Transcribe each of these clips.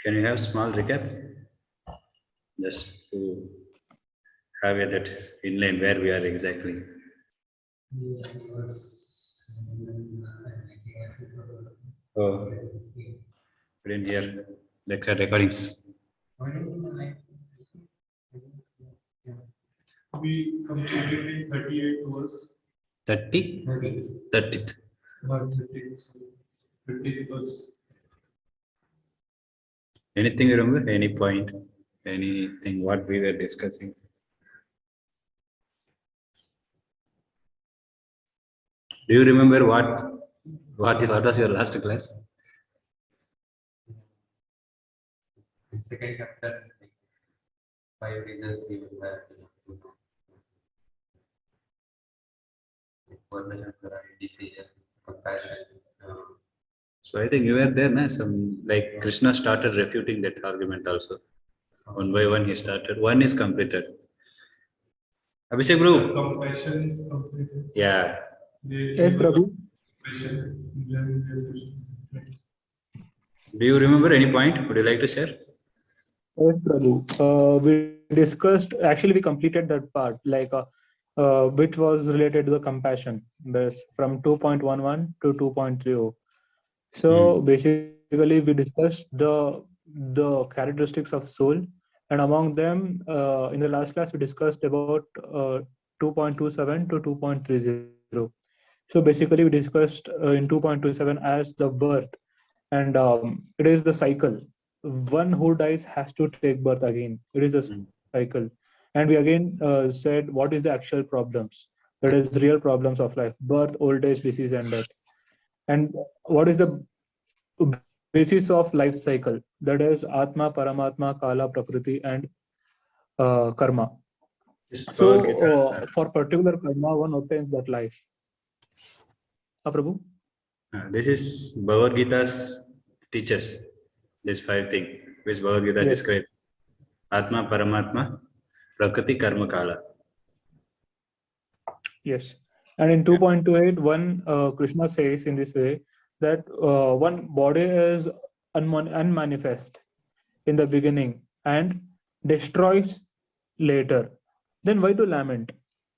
Can you have small recap? Just to have it that inline where we are exactly. Oh, we didn't hear lecture recordings. We completed in 38 hours. 30? 30th. About 30 hours. Anything you remember? Any point? Anything what we were discussing? Do you remember what was your last class? Second chapter, 5 reasons we will have formation, decision, compassion. So I think you were there, na? Some like Krishna started refuting that argument also. One by one he started. One is completed. Abhishek bro. Compassion is completed. Yeah. Yes, Prabhu. Do you remember any point? Would you like to share? Yes, Prabhu. We discussed, actually, we completed that part, which was related to the compassion, from 2.11 to 2.30. So basically, we discussed the characteristics of soul, and among them, in the last class, we discussed about 2.27 to 2.30. So basically, we discussed in 2.27 as the birth, and it is the cycle. One who dies has to take birth again. It is a cycle, and we again said what is the actual problems, that is real problems of life: birth, old age, disease, and death. And what is the basis of life cycle? That is Atma, Paramatma, Kala, Prakriti, and Karma. So for particular karma, one obtains that life. Prabhu? This is Bhagavad Gita's teachers. These 5 things which Bhagavad Gita describes. Atma, Paramatma, Prakriti, Karma, Kala. Yes. And in 2.28, Krishna says in this way that one body is unmanifest in the beginning and destroys later. Then why to lament?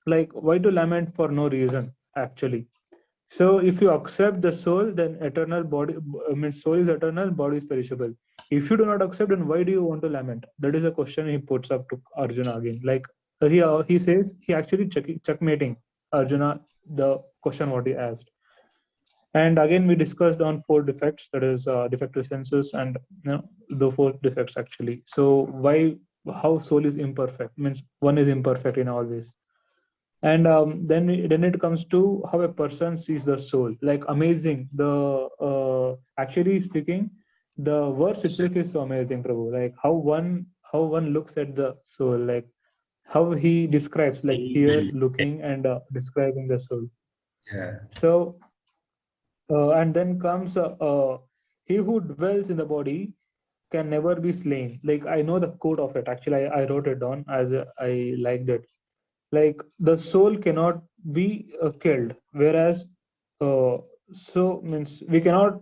Like, why to lament for no reason, actually? So if you accept the soul, then eternal body, means soul is eternal, body is perishable. If you do not accept, then why do you want to lament? That is a question he puts up to Arjuna again. Like he says, he actually checkmating Arjuna the question what he asked. And again, we discussed on 4 defects, that is defective senses, and the 4 defects actually. So how soul is imperfect, means one is imperfect in all ways. And then it comes to how a person sees the soul. Like, amazing. The actually speaking, the verse itself is so amazing, Prabhu. Like how one looks at the soul, like how he describes, like here looking and describing the soul. Yeah. So and then comes he who dwells in the body can never be slain. Like, I know the quote of it. Actually, I wrote it down as I liked it. Like, the soul cannot be killed, whereas so means we cannot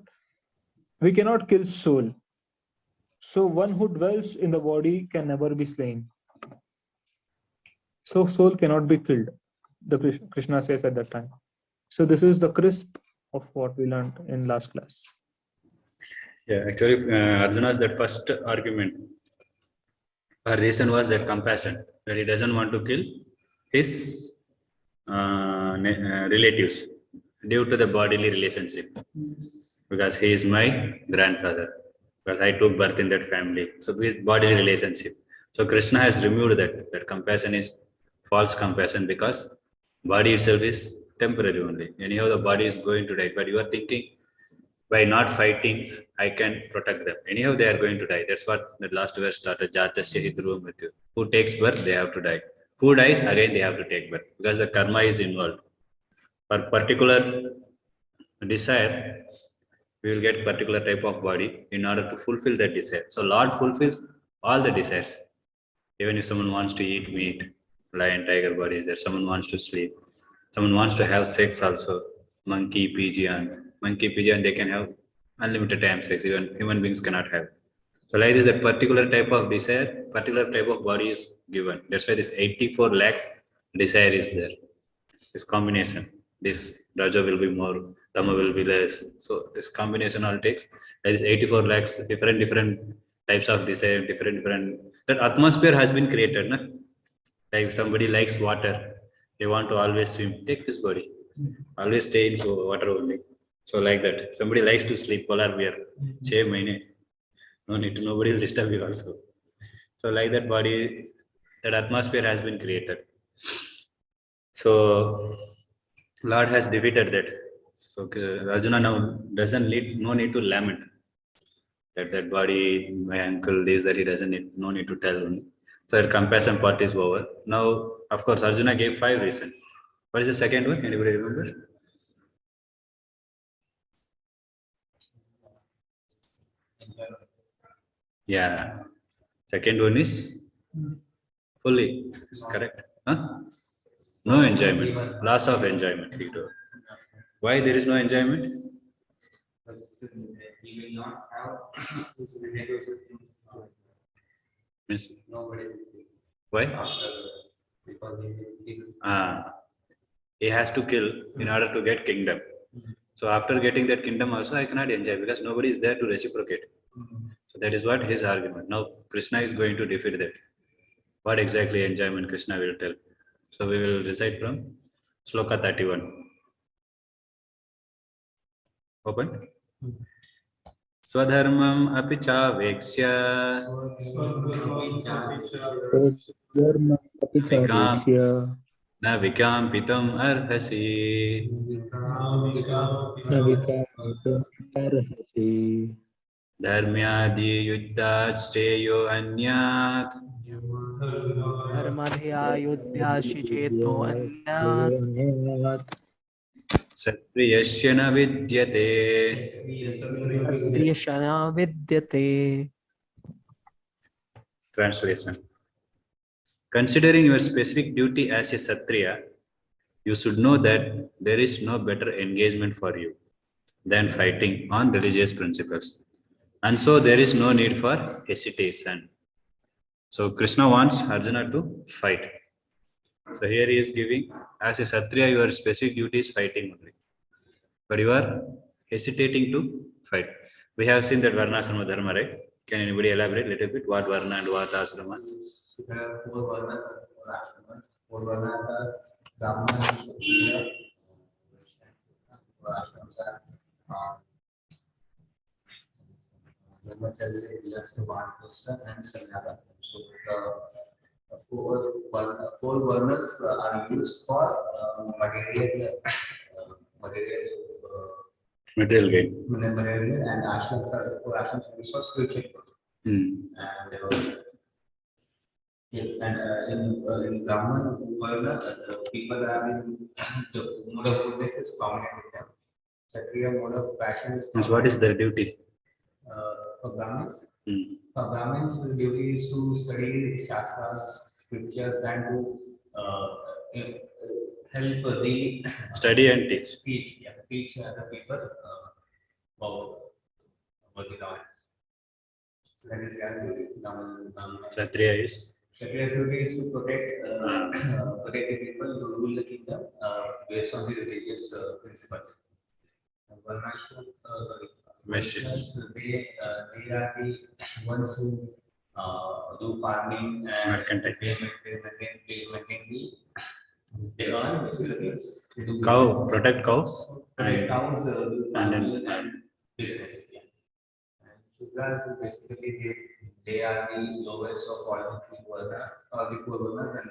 kill soul. So one who dwells in the body can never be slain. So soul cannot be killed, the Krishna says at that time. So this is the crisp of what we learned in last class. Yeah, actually, Arjuna's that first argument. Her reason was that compassion, that he doesn't want to kill his relatives due to the bodily relationship. Because he is my grandfather. Because I took birth in that family. So with bodily relationship. So Krishna has removed that compassion is false compassion, because body itself is temporary only. Anyhow, the body is going to die. But you are thinking, by not fighting, I can protect them. Anyhow, they are going to die. That's what the last verse started. Jatasya hidruvam mrityu. Who takes birth, they have to die. Who dies, again they have to take birth. Because the karma is involved. For particular desire, we will get particular type of body in order to fulfill that desire. So Lord fulfills all the desires. Even if someone wants to eat meat, lion, tiger body is there. Someone wants to sleep. Someone wants to have sex also. Monkey, pigeon, they can have unlimited time sex. Even human beings cannot have. So like this, a particular type of desire, particular type of body is given. That's why this 84 lakhs desire is there. This combination, this Raja will be more, Tama will be less. So this combination all takes, that is 84 lakhs, different types of desire, different. That atmosphere has been created, na? Like if somebody likes water, they want to always swim. Take this body, always stay in water only. So like that, somebody likes to sleep, polar bear, 6 months. No need to, nobody will disturb you also. So like that body, that atmosphere has been created. So Lord has defeated that. So Arjuna now doesn't need, no need to lament that that body, my uncle, this, that he doesn't need, no need to tell. So that compassion part is over. Now, of course, Arjuna gave 5 reasons. What is the second one? Anybody remember? Yeah. Second one is fully. Is correct. Huh? No enjoyment. Loss of enjoyment. He told. Why there is no enjoyment? He will not have this relationship. Means, Nobody will see. why? After, because he will. He has to kill in order to get kingdom. So after getting that kingdom also I cannot enjoy because nobody is there to reciprocate. So that is what his argument. Now Krishna is going to defeat that. What exactly enjoyment Krishna will tell. So we will recite from Sloka 31. Open. Swadharmam api chavekshya Dharma vikam apichavekshya na vikampitam arhasi navikamitam arhasi dharmyadi yuddhat shreyo anyat धर्मधियायुध्यासि चेतो अन्यात् satriyasya na vidyate. क्षत्रियशना विद्यते. Translation. Considering your specific duty as a Satriya, you should know that there is no better engagement for you than fighting on religious principles. And so there is no need for hesitation. So Krishna wants Arjuna to fight. So here he is giving, as a Satriya, your specific duty is fighting only. But you are hesitating to fight. We have seen that Varnasrama Dharma, right? Can anybody elaborate a little bit what Varna and what Asrama? So there are 4 varnas and 4 ashramas. 4 varnas are Brahmana, Kshatriya, Vaishya. 4 ashrams are Brahmacharya, Gilasta, Vanaprastha, and Sannyasa. So the 4 varnas are used for Material gain. material, and ashrams are 4 ashrams are used for spiritual growth. And yes, and in Brahman Varna, the people are in the mode of goodness is prominent with them. Kshatriya mode of passion is Means what is their duty? for Brahmins. Hmm. For Brahmins, the duty is to study Shastras, scriptures, and to help the Study and teach. teach the people about the knowledge. So that is their duty. Kshatriya is Kshatriya's duty is to protect the people who rule the kingdom based on the religious principles. Vaishyas, they are the ones who do farming and Mercantile. they maintain they earn basically. They do cow, protect cows. protect cows, do farming then- and business. Yeah. And Shudras basically they are the lowest of all the 3 varnas or the 4 varnas, and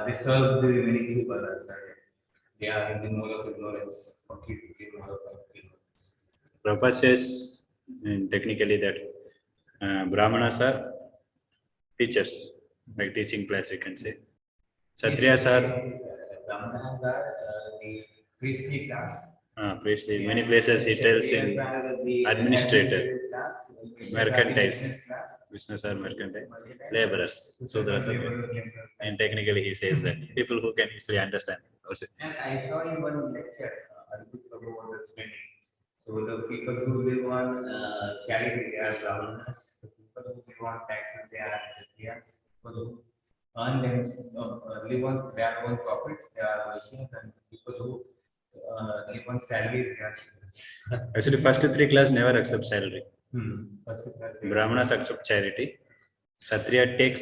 they serve the remaining 3 varnas. They are in the mode of ignorance, completely mode of ignorance. Prabhupada says technically that Brahmanas are teachers, like teaching class you can say. Kshatriyas are Brahmanas are the priestly class. priestly. Many places he tells in administrator, mercantiles, business or mercantile, laborers, Sudras. And technically he says that people who can easily understand. Also. And I saw in one lecture, Aditya Prabhu was explaining. So the people who live on charity, they are brahmanas. The people who live on taxes, they are Kshatriyas. People who earn them, live on their own profits, they are Vaishyas, and people who live on salaries, they are Shudras. Actually, first three class never accept salary. First class, Brahmanas accept charity. Kshatriya takes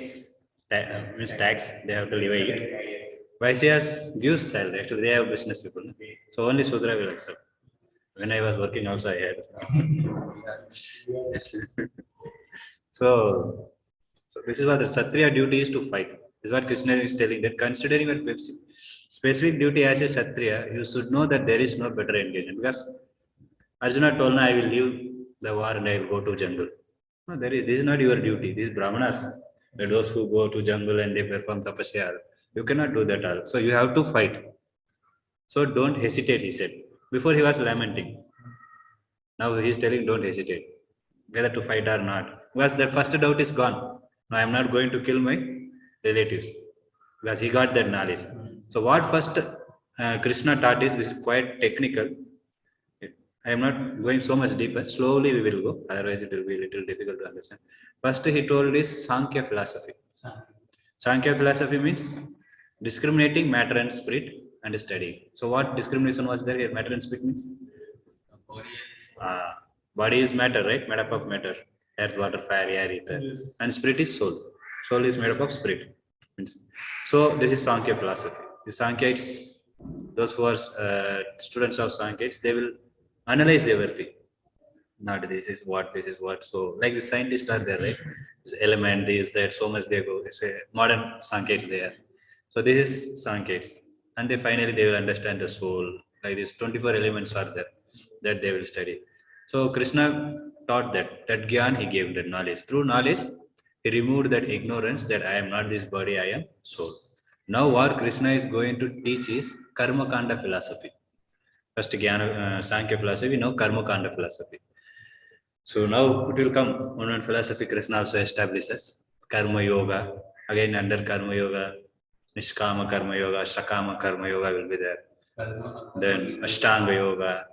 means tax. They have to live it. Vaishyas gives salary. Actually, they have business people. No? So only Sudra will accept. When I was working also, I had. so, so this is what the Kshatriya duty is to fight. This is what Krishna is telling, that considering your specific duty as a Kshatriya, you should know that there is no better engagement. Because Arjuna told, I will leave the war and I will go to jungle. No, this is not your duty. These Brahmanas, those who go to jungle and they perform tapasya, you cannot do that all. So you have to fight. So don't hesitate, he said. Before he was lamenting. Now he is telling, don't hesitate, whether to fight or not. Because that first doubt is gone. Now I am not going to kill my relatives. Because he got that knowledge. So what first Krishna taught is, this is quite technical. I am not going so much deeper. Slowly we will go. Otherwise it will be a little difficult to understand. First he told is Sankhya philosophy. Sankhya philosophy means discriminating matter and spirit and studying. So what discrimination was there here? Matter and spirit means? Body is matter, right? Made up of matter. Earth, water, fire, air, ether. Yes. And spirit is soul. Soul is made up of spirit. So this is Sankhya philosophy. The Sankhyites, those who are students of Sankhyites, they will analyze everything. Not this is what, this is what. So like the scientists are there, right? It's element, this, that, so much they go. It's a modern Sankhyites there. So this is Sankhyites. And they finally they will understand the soul. Like these 24 elements are there that they will study. So Krishna taught that Gyan he gave that knowledge. Through knowledge, he removed that ignorance that I am not this body, I am soul. Now what Krishna is going to teach is Karma Kanda philosophy. First Jnana, Sankhya philosophy, now Karma Kanda philosophy. So now it will come one philosophy Krishna also establishes. Karma Yoga. Again under Karma Yoga, Nishkama Karma Yoga, Sakama Karma Yoga will be there. Then Ashtanga Yoga,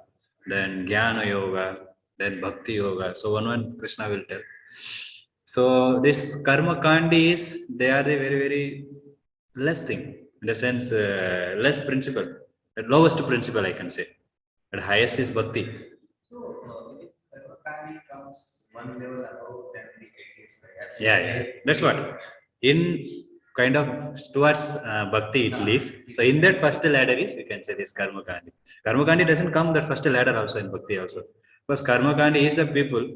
then Jnana Yoga, then Bhakti Yoga. So one Krishna will tell. So this Karma Kandi is, they are the very, very less thing. In the sense, less principle. The lowest principle I can say. The highest is Bhakti. So, Karma comes one level above than the atheist, right? Yeah. That's what. In kind of towards Bhakti it leads. So in that first ladder is, we can say this Karma Kandi. Karma Kandi doesn't come that first ladder also in Bhakti also. Because Karma Kandi is the people.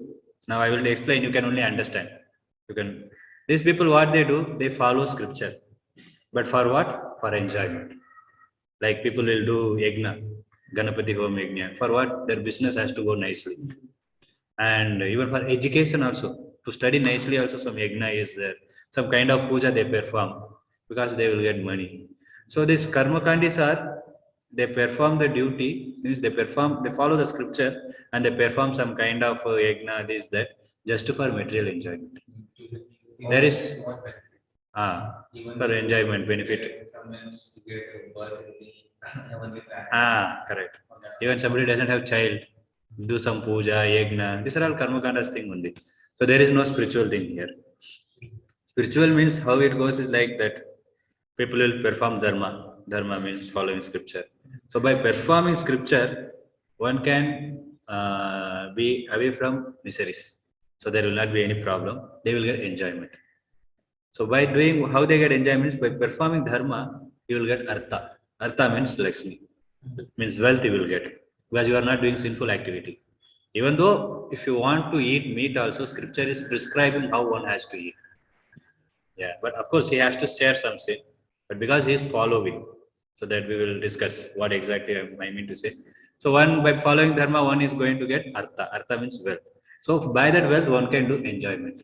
Now I will explain, you can only understand. These people what they do, they follow scripture. But for what? For enjoyment. Like people will do yajna, Ganapati Home Yajna. For what? Their business has to go nicely. And even for education also, to study nicely also some yajna is there. Some kind of puja they perform because they will get money. So these karma kandis are, they perform the duty, means they follow the scripture and they perform some kind of yajna, this, that, just for material enjoyment. There is for enjoyment benefit. Sometimes you get a birth in the heavenly planet. Correct. Even somebody doesn't have child, do some puja, yajna. These are all karma kandas thing only. So there is no spiritual thing here. Spiritual means how it goes is like that. People will perform dharma. Dharma means following scripture. So by performing scripture, one can be away from miseries. So there will not be any problem. They will get enjoyment. So by doing, how they get enjoyment is by performing dharma, you will get artha. Artha means Lakshmi. Means wealth you will get. Because you are not doing sinful activity. Even though if you want to eat meat also, scripture is prescribing how one has to eat. Yeah, but of course he has to share some sin. But because he is following, so that we will discuss what exactly I mean to say. So one, by following dharma, one is going to get artha. Artha means wealth. So by that wealth, one can do enjoyment.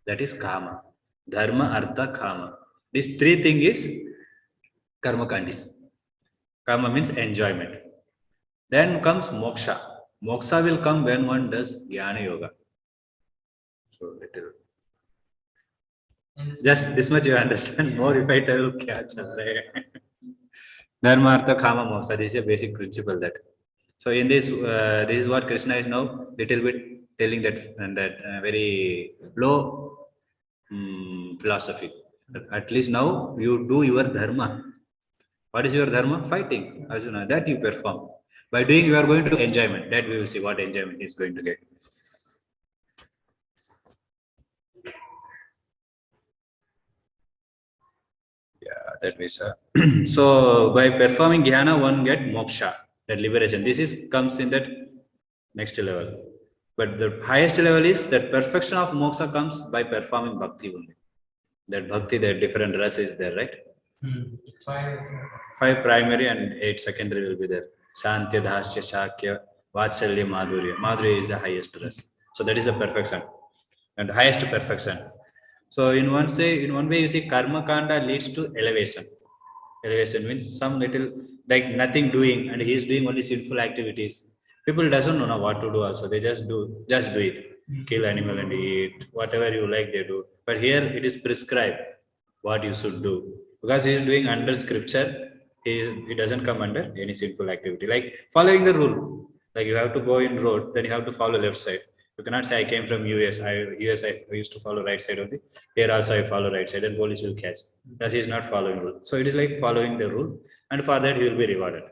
That is kama. Dharma, artha, kama. These three things is karma kandis. Kama means enjoyment. Then comes moksha. Moksha will come when one does jnana yoga. So just this much you understand. More if I tell kya chal raha hai. Dharma, artha, kama, moksha. This is a basic principle that. So in this, this is what Krishna is now little bit telling that very low philosophy. At least now you do your dharma. What is your dharma? Fighting, Arjuna. That you perform. By doing, you are going to enjoyment. That we will see what enjoyment is going to get. Yeah, that is. So by performing jnana, one get moksha, that liberation. This is comes in that next level. But the highest level is that perfection of moksha comes by performing bhakti only. That bhakti, that different ras is there, right? Five. Five primary and eight secondary will be there. Shantya, Dhasya, Shakya, Vatsalya, Madhurya. Madhurya is the highest ras. So that is the perfection and highest perfection. So in one way you see karma kanda leads to elevation. Elevation means some little like nothing doing and he is doing only sinful activities. People doesn't know what to do also. They just do it. Kill animal and eat. Whatever you like they do. But here it is prescribed what you should do. Because he is doing under scripture, he doesn't come under any sinful activity. Like following the rule. Like you have to go in road, then you have to follow left side. You cannot say I came from US. I used to follow right side only. Here also I follow right side, and police will catch. That he is not following rule. So it is like following the rule, and for that he will be rewarded.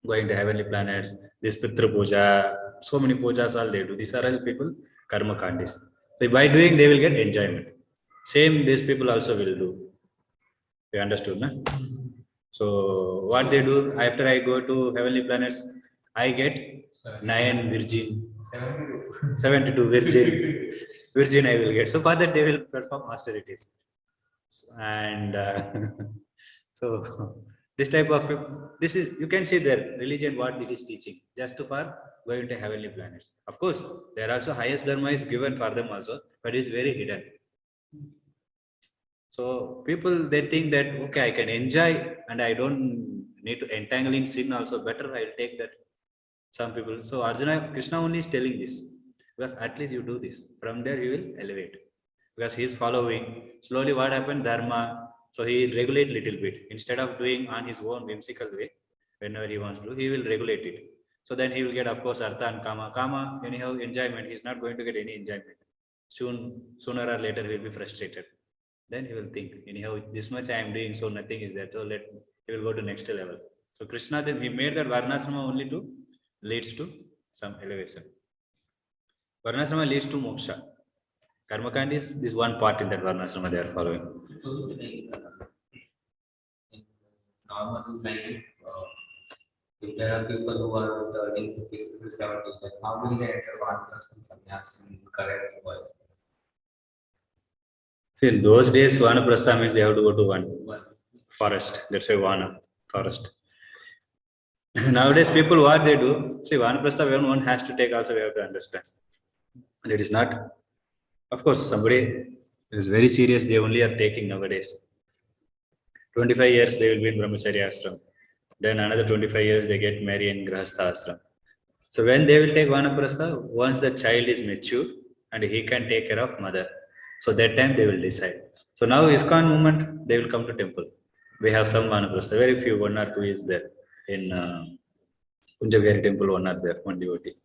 Going to heavenly planets, this Pitra Puja, so many pujas all they do. These are all people karma kandis. So by doing they will get enjoyment. Same these people also will do. You understood, na? So what they do after I go to heavenly planets, I get 9 virgin, 72 virgin I will get. So for that they will perform austerities. And so this type of, this is, you can see the religion what it is teaching, just to for going to heavenly planets. Of course, there also highest dharma is given for them also, but it is very hidden. So people they think that okay, I can enjoy and I don't need to entangle in sin also. Better I'll take that. Some people. So Arjuna, Krishna only is telling this because at least you do this. From there you will elevate because he is following. Slowly what happened? Dharma. So he will regulate little bit instead of doing on his own whimsical way. Whenever he wants to, he will regulate it. So then he will get of course artha and kama. Kama anyhow enjoyment. He is not going to get any enjoyment. Sooner or later he will be frustrated. Then he will think, anyhow, this much I am doing, so nothing is there. So he will go to next level. So Krishna then he made that Varnasrama only to leads to some elevation. Varnasrama leads to moksha. Karmakand is this one part in that Varnasrama they are following. So, like, in normal life, if there are people who are 13, 50, 60, 70, then how will they enter Vanaprastha sannyas in correct world? See, in those days, Vanaprastha means they have to go to one forest. That's why Vana, forest. Nowadays, people what they do, see, Vanaprastha, when one has to take also, we have to understand. And it is not, of course, somebody is very serious, they only are taking nowadays. 25 years they will be in Brahmacharya ashram. Then another 25 years they get married in Grahastha ashram. So when they will take Vanaprastha, once the child is mature and he can take care of mother. So that time they will decide. So now ISKCON movement, they will come to temple. We have some Vanaprastha, very few, 1 or 2 is there. In Kunjavihari temple, 1 are there, 1 devotee.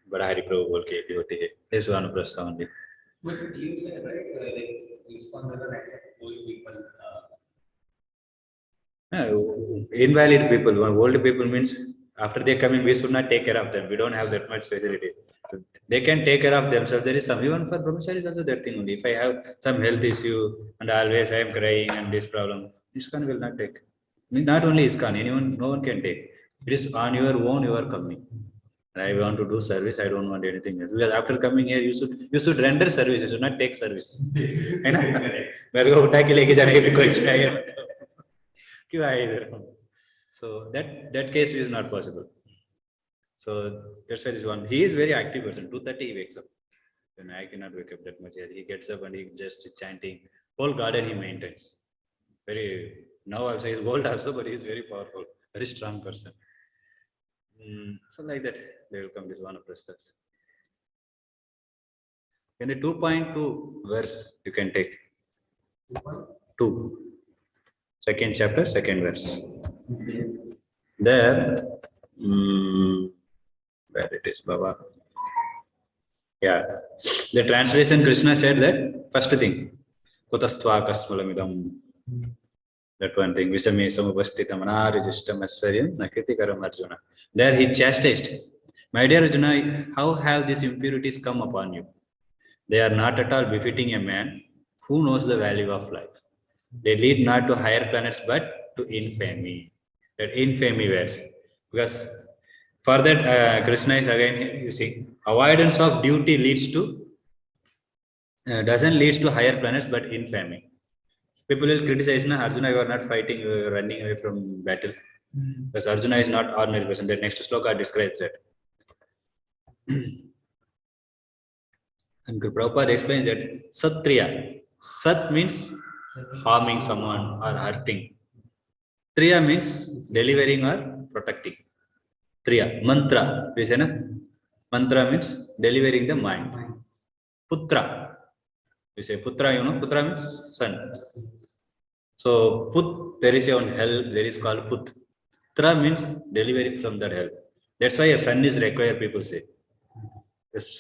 But Hari Prabhu बोल के devotee है. This Vanaprastha only. But you said, right, like, ISKCON doesn't accept old people. Invalid people, old people means after they come in, we should not take care of them. We don't have that much facility. So they can take care of themselves. There is some, even for brahmachari is also that thing only. If I have some health issue and always I am crying and this problem, ISKCON will not take. Not only ISKCON, anyone, no one can take. It is on your own you are coming. I want to do service, I don't want anything else. Because after coming here, you should render service, you should not take service. है ना? मेरे को उठा के लेके जाने के लिए कोई चाहिए क्यों आए इधर? So that case is not possible. So that's why this one. He is very active person. 2:30 he wakes up. Then I cannot wake up that much. He gets up and he just chanting. Whole garden he maintains. Very now also he is old also, but he is very powerful, very strong person. So like that, they will come this Vanaprasthas. In the 2.2 verse, you can take 2, second chapter, second verse. There, Where it is, Baba? Yeah. The translation Krishna said that first thing, Kutastva Kasmalamidam. That one thing, Visame Samupasthitam Anarijishtam Asvaryam Nakritikaram Arjuna. There he chastised. My dear Arjuna, how have these impurities come upon you? They are not at all befitting a man who knows the value of life. They lead not to higher planets but to infamy. That infamy words. Because for that, Krishna is again, you see, avoidance of duty leads to, doesn't lead to higher planets but infamy. People will criticize, na, Arjuna, you are not fighting, you are running away from battle. Because Arjuna is not ordinary person. The next sloka describes that. And Prabhupada explains that Satriya. Sat means harming someone or hurting. Triya means delivering or protecting. Triya. Mantra. We say, na? Mantra means delivering the mind. Putra. We say Putra, you know, Putra means son. So Put, there is one hell, there is called Put. Tra means delivering from that hell. That's why a son is required, people say.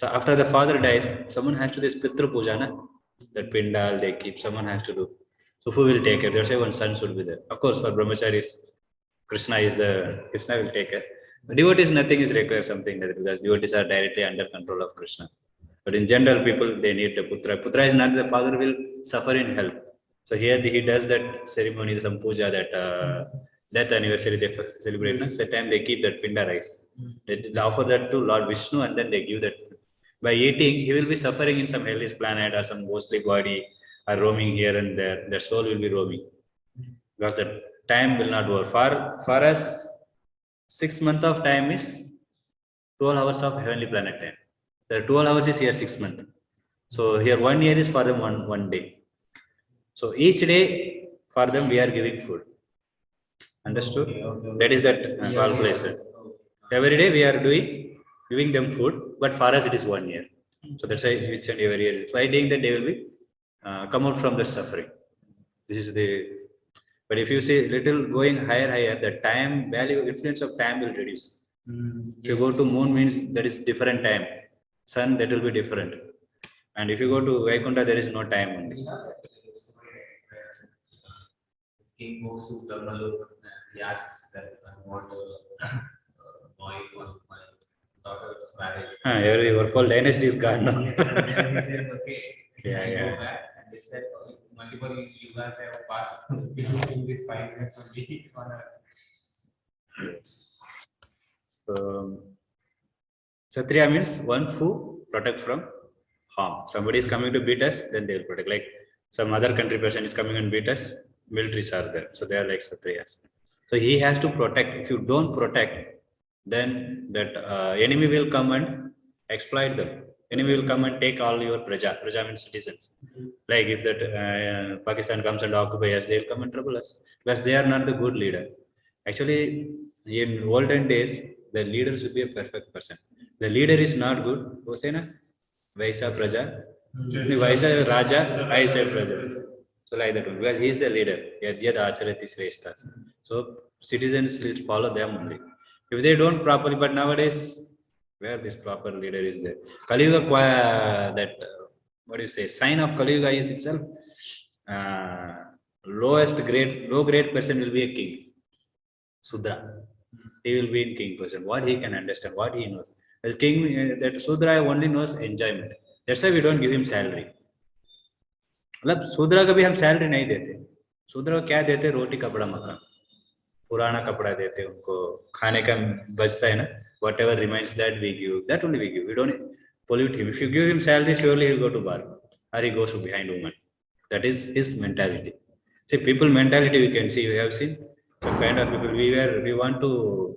After the father dies, someone has to do this Pitra Puja, na? That Pindal they keep, someone has to do. So who will take care? That's why one son should be there. Of course, for brahmacharis, Krishna will take care. But devotees, nothing is required, something like that, because devotees are directly under control of Krishna. But in general, people, they need the Putra. Putra is not, the father will suffer in hell. So here he does that ceremony, some puja, that death anniversary they celebrate. Yes. That time they keep that pinda rice. They offer that to Lord Vishnu and then they give that. By eating, he will be suffering in some hellish planet or some ghostly body or roaming here and there. Their soul will be roaming. Because the time will not work. For us, 6 months of time is 12 hours of heavenly planet time. The 12 hours is here 6 months. So here 1 year is for them one day. So each day for them we are giving food. Understood? That is that calculation. Every day we are giving them food, but for us it is 1 year. So that's why each and every year. By doing that they will be come out from the suffering. This is the. But if you see little going higher, the time value influence of time will reduce. If you go to moon means that is different time. Sun, that will be different. And if you go to Vaikuntha, there is no time only. King goes to Dharmalok and he asks that I want my daughter's marriage. Your whole dynasty is gone now. And then he says, okay, Yeah. go back. And they said, multiple yugas have passed in this 5 minutes only on a. Yes. So, Satriya means one who protect from harm. Somebody is coming to beat us, then they will protect. Like some other country person is coming and beat us, militaries are there. So they are like Satriyas. So he has to protect. If you don't protect, then that enemy will come and exploit them. Enemy will come and take all your praja. Praja means citizens. Like if that Pakistan comes and occupy us, they will come and trouble us. Because they are not the good leader. Actually, in olden days, the leader should be a perfect person. The leader is not good. Who say na? Vaisa Praja. Vaisa Raja, I say Praja. So like that one. Because he is the leader. Yadyad Acharati Sreshtas. So citizens will follow them only. If they don't properly, but nowadays, where this proper leader is there? Kali Yuga, what do you say? Sign of Kali Yuga is itself, low grade person will be a king. Sudra. He will be in king person. What he can understand, what he knows. The king, that Sudra only knows enjoyment. That's why we don't give him salary. मतलब शूद्र को भी हम salary नहीं देते. शूद्र को क्या देते? रोटी कपड़ा मकान, पुराना कपड़ा देते उनको, खाने का बचता है ना, whatever remains that we give, that only we give. We don't pollute him. If you give him salary, surely he will go to bar or he goes behind woman. That is his mentality. See, people mentality we can see. We have seen some kind of people. We want to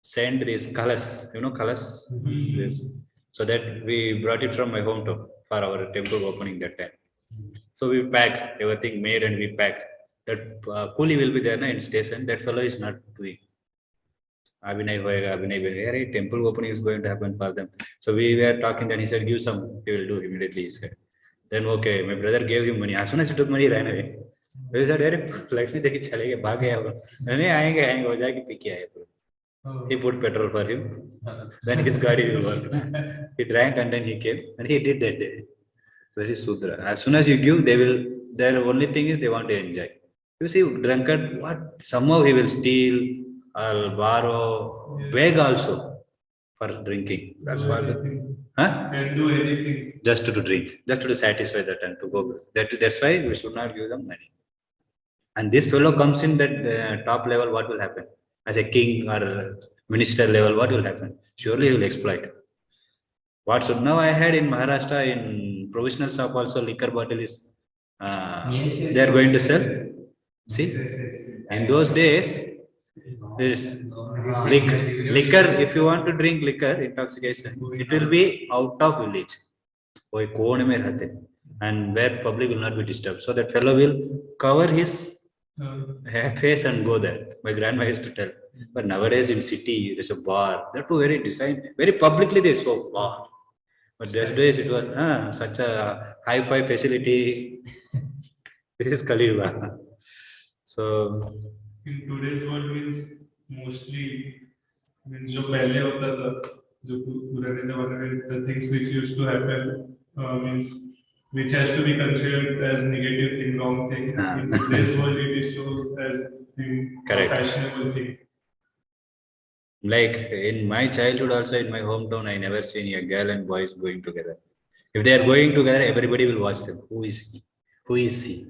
send these colors, you know, colors. This, so that we brought it from my hometown for our temple opening that time. So we packed everything made and we packed. That coolie will be there na, in station. That fellow is not doing. Abhinay, temple opening is going to happen for them. So we were talking. Then he said, "Give some." He will do immediately. He said. Then okay, my brother gave him money. As soon as he took money, he ran away. We said, "Lakshmi dekhi chale gaya, bhag gaya." नहीं आएंगे हो जाएगी P के आए तो He put petrol for him. Then his Gadi will work. He drank and then he came and he did that day. So this is Sudra. As soon as you give, they will, their only thing is they want to enjoy. You see, drunkard, what? Somehow he will steal or borrow, beg also for drinking. That's what. Huh? Can do anything. Just to drink, just to satisfy that and to go. That's why we should not give them money. And this fellow comes in that top level, what will happen? As a king or a minister level, what will happen? Surely he will exploit. What should now I had in Maharashtra in provisional shop also liquor bottle is they are going to sell. See, in those days, this liquor. If you want to drink liquor, intoxication, it will be out of village, कोई कोने में रहते, and where public will not be disturbed. So that fellow will cover his face and go there. My grandma used to tell. But nowadays in city, there is a bar. That too very designed, very publicly they show bar. But those days it was such a hi-fi facility. This is Kali Yuga. So In today's world means mostly means जो पहले होता था जो पुराने जमाने में the things which used to happen means which has to be considered as negative thing, wrong thing. In today's world it is shown as the Correct. fashionable thing. like in my childhood also in my hometown, I never seen a girl and boys going together. If they are going together, everybody will watch them. Who is he? Who is he?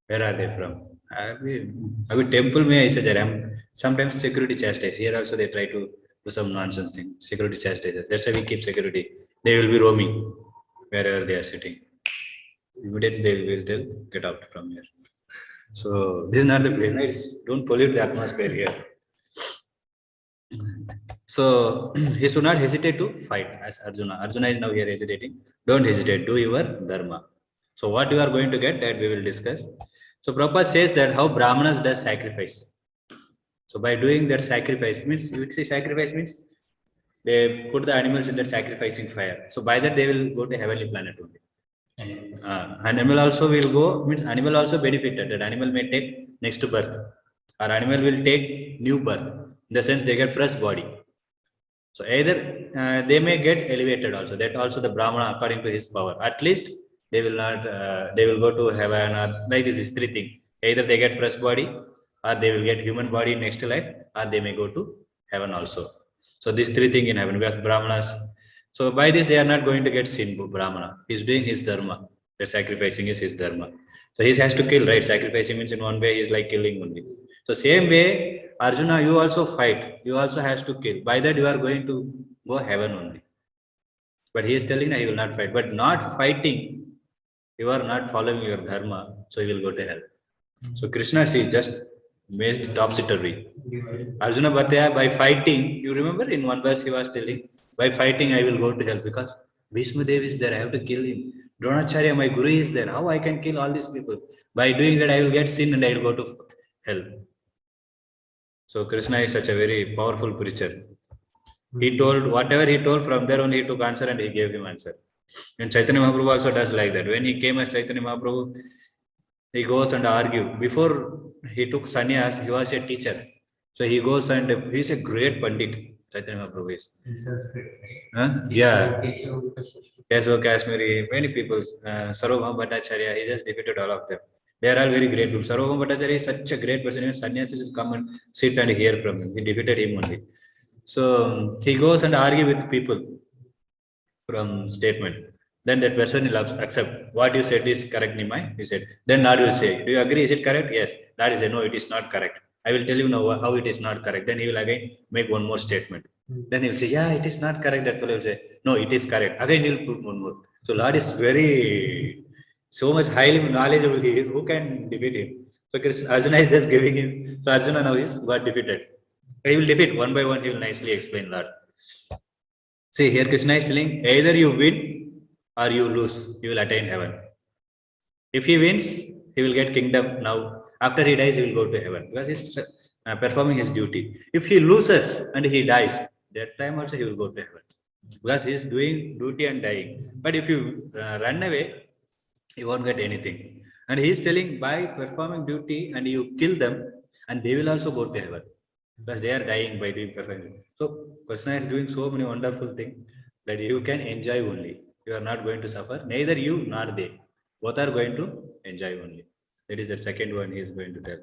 Where are they from? I will temple me, I said, sometimes security chastise. Here also they try to do some nonsense thing. Security chastise. That's why we keep security. They will be roaming wherever they are sitting. Immediately they will tell, get out from here. So this is not the place. Don't pollute the atmosphere here. So he should not hesitate to fight as Arjuna. Arjuna is now here hesitating. Don't hesitate. Do your dharma. So what you are going to get, that we will discuss. So Prabhupada says that how Brahmanas does sacrifice. So by doing that sacrifice means, you see sacrifice means they put the animals in that sacrificing fire. So by that they will go to heavenly planet only. Animal also will go, means animal also benefited. That animal may take next birth. Or animal will take new birth. In the sense they get fresh body. So either they may get elevated also. That also the Brahmana according to his power. At least they will not, they will go to heaven or like this is three things. Either they get fresh body or they will get human body in next life or they may go to heaven also. So these three things in heaven because Brahmanas. So by this they are not going to get sin, Brahmana. He is doing his dharma. The sacrificing is his dharma. So he has to kill, right? Sacrificing means in one way he is like killing only. So same way, Arjuna, you also fight. You also has to kill. By that you are going to go heaven only. But he is telling that he will not fight. But not fighting, you are not following your dharma, so you will go to hell. So Krishna see just made topsy-turvy. Arjuna Bhattaya, by fighting, you remember in one verse he was telling, by fighting I will go to hell because Bhishma Dev is there, I have to kill him. Dronacharya, my guru is there, how I can kill all these people? By doing that I will get sin and I will go to hell. So Krishna is such a very powerful preacher. He told, whatever he told, from there on he took answer and he gave him answer. And Chaitanya Mahaprabhu also does like that. When he came as Chaitanya Mahaprabhu, he goes and argue. Before he took sannyas, he was a teacher. So he goes and he is a great Pandit. Chaitanya Mahaprabhu is. Yeah. Kesava Kashmiri, many people, Sarvabhauma Bhattacharya, he just defeated all of them. They are all very great people. Sarvabhauma Bhattacharya is such a great person. Even sannyasis will come and sit and hear from him. He defeated him only. So he goes and argue with people from statement. Then that person will accept what you said is correct, Nimai. He said. Then Lord will say, do you agree? Is it correct? Yes. Lord will say, no, it is not correct. I will tell you now how it is not correct. Then he will again make one more statement. Then he will say, yeah, it is not correct. That fellow will say, no, it is correct. Again he will put one more. So Lord is very, so much highly knowledgeable he is. Who can defeat him? So Arjuna is just giving him. So Arjuna now is got defeated. He will defeat one by one. He will nicely explain Lord. See, here Krishna is telling, either you win or you lose, you will attain heaven. If he wins, he will get kingdom now. After he dies, he will go to heaven because he is performing his duty. If he loses and he dies, that time also he will go to heaven because he is doing duty and dying. But if you run away, you won't get anything. And he is telling by performing duty and you kill them and they will also go to heaven. because they are dying by doing perfection. So Krishna is doing so many wonderful things that you can enjoy only. You are not going to suffer. Neither you nor they. Both are going to enjoy only. That is the second one he is going to tell.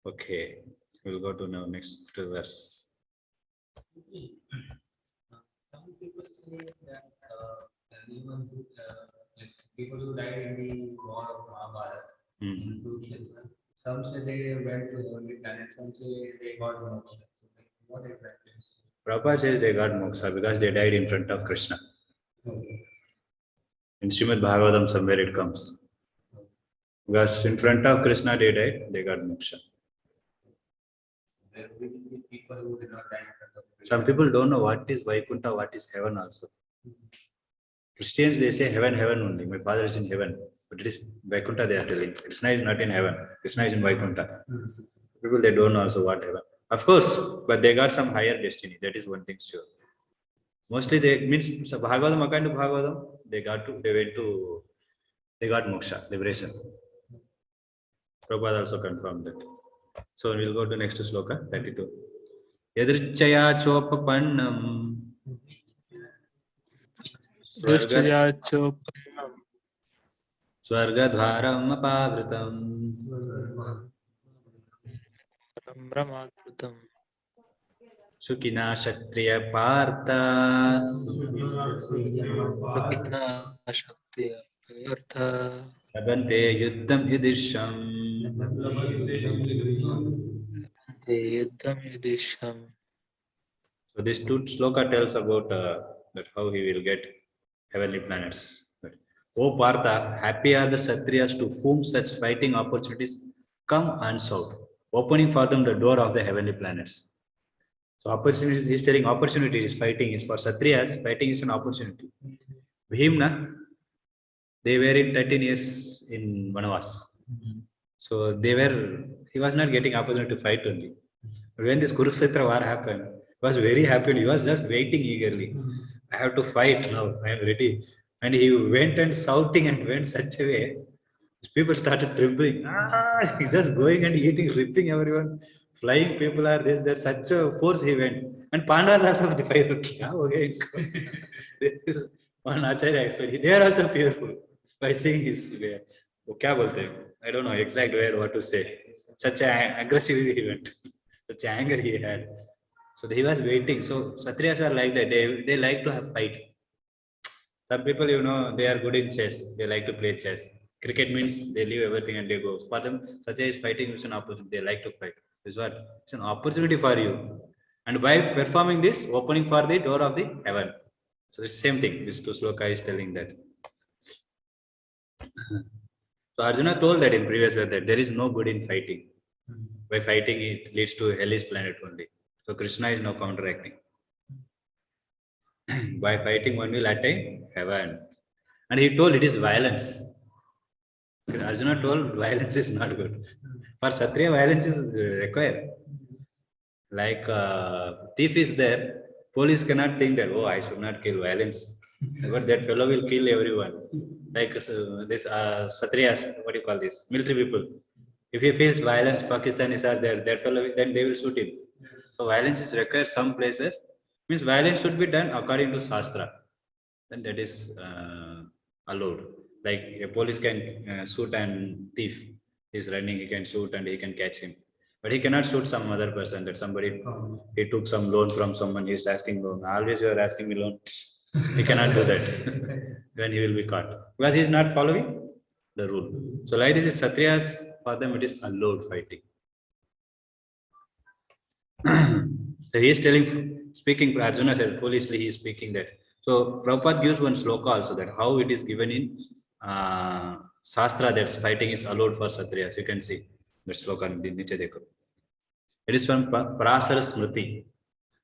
Okay, we'll go to now next verse. Some people say that anyone who, like people who died in the war of Mahabharata in Kurukshetra, some say they went to heavenly planet, some say they got moksha. So, like, what exactly is Prabhupada says they got moksha because they died in front of Krishna. okay. In Srimad Bhagavatam, somewhere it comes. Because in front of Krishna they died, they got moksha. There will be people who did not die in front of Krishna. Some people don't know what is Vaikuntha, what is heaven also. Christians, they say heaven, heaven only. My father is in heaven. But it is Vaikuntha they are telling. Krishna is not in heaven. Krishna is in Vaikuntha. People, they don't know also what heaven. Of course, but they got some higher destiny. That is one thing sure. Mostly they means so Bhagavatam, according to Bhagavatam, they got moksha, liberation. Prabhupada also confirmed that. So we'll go to next sloka, 32. Yadrichaya chopapannam swarga Drishtya swargadharam apavritam Brahmakrutam sukina kshatriya partha Sakina Shakti Partha labante yuddham yudirsham. Te Yuddham Yudhisham. So this two sloka tells about that how he will get heavenly planets. O Partha, happy are the Kshatriyas to whom such fighting opportunities come unsought, opening for them the door of the heavenly planets. So opportunities, he is telling opportunities, fighting is for Kshatriyas, fighting is an opportunity. Bhimna, they were in 13 years in Vanavas. So he was not getting opportunity to fight only. But when this Kurukshetra war happened, he was very happy. He was just waiting eagerly. I have to fight now. I am ready. And he went and shouting and went such a way. People started trembling. Ah, he's just going and eating, ripping everyone. Flying people are this, that such a force he went. And Pandavas also the fire. Kya ho gaya inko? This is one Acharya explained. They are also fearful by saying his way. वो क्या बोलते हैं? I don't know exact word what to say. Such an aggressive he went. Such anger he had. So he was waiting. So Satriyas are like that. They like to have fight. Some people, they are good in chess. They like to play chess. Cricket means they leave everything and they go. For them, Satya is fighting is an opportunity. They like to fight. This is what? It's an opportunity for you. And by performing this, opening for the door of the heaven. So it's the same thing. This two sloka is telling that. So Arjuna told that in previous verse that there is no good in fighting. By fighting, it leads to hellish planet only. So Krishna is now counteracting. By fighting, one will attain heaven. And he told it is violence. Arjuna told violence is not good. For Kshatriya, violence is required. Like thief is there, police cannot think that, oh, I should not kill violence. But that fellow will kill everyone. Like this Kshatriyas, what do you call this? Military people. If he feels violence, Pakistanis are there, that fellow, then they will shoot him. So violence is required some places. Means violence should be done according to Shastra. Then that is allowed. Like a police can shoot and thief is running, he can shoot and he can catch him. But he cannot shoot some other person that somebody, he took some loan from someone, he is asking loan. Always you are asking me loan. He cannot do that. Then he will be caught. Because he is not following the rule. So like this is Satriyas, for them it is allowed fighting. So he is speaking, Arjuna said, foolishly he is speaking that. So Prabhupada gives one sloka also that how it is given in Shastra that fighting is allowed for Kshatriyas. You can see that sloka. It is from Parasara Smriti.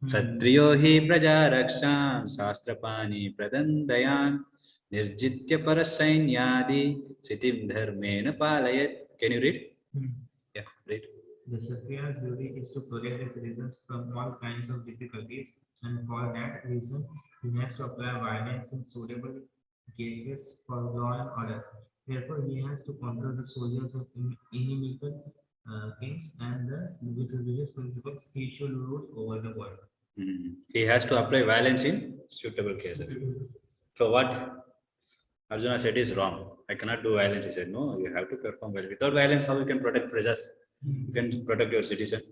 Kshatriyo hi praja rakshan shastrapani pradandayan nirjitya parasainyadi sitim dharmena palayat. Can you read? Yeah, read. The Kshatriya's duty is to protect the citizens from all kinds of difficulties, and for that reason, he has to apply violence in suitable cases for law and order. Therefore, he has to control the soldiers of inimical kings, and thus with religious principles he should rule over the world. He has to apply violence in suitable cases. So what Arjuna said is wrong. I cannot do violence. He said, no, you have to perform well. Without violence, how you can protect prejas? You can protect your citizen.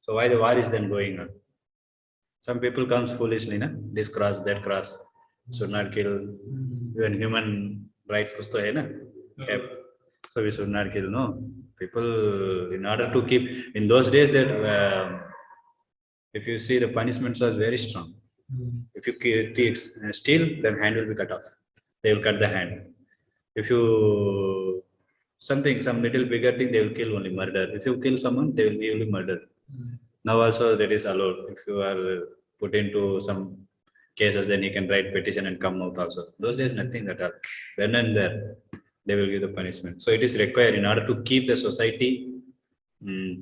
So why the war is then going on? Some people comes foolishly, na? This cross, that cross, should not kill. Even human rights kuch to hai na? Yep. So we should not kill. No, people in order to keep in those days that if you see the punishments was very strong. If you steal, then hand will be cut off. They will cut the hand. If you some little bigger thing, they will kill only murder. If you kill someone, they will be only murder. Now also that is allowed. If you are put into some cases, then you can write petition and come out also. Those days nothing at all. Then and there, they will give the punishment. So it is required in order to keep the society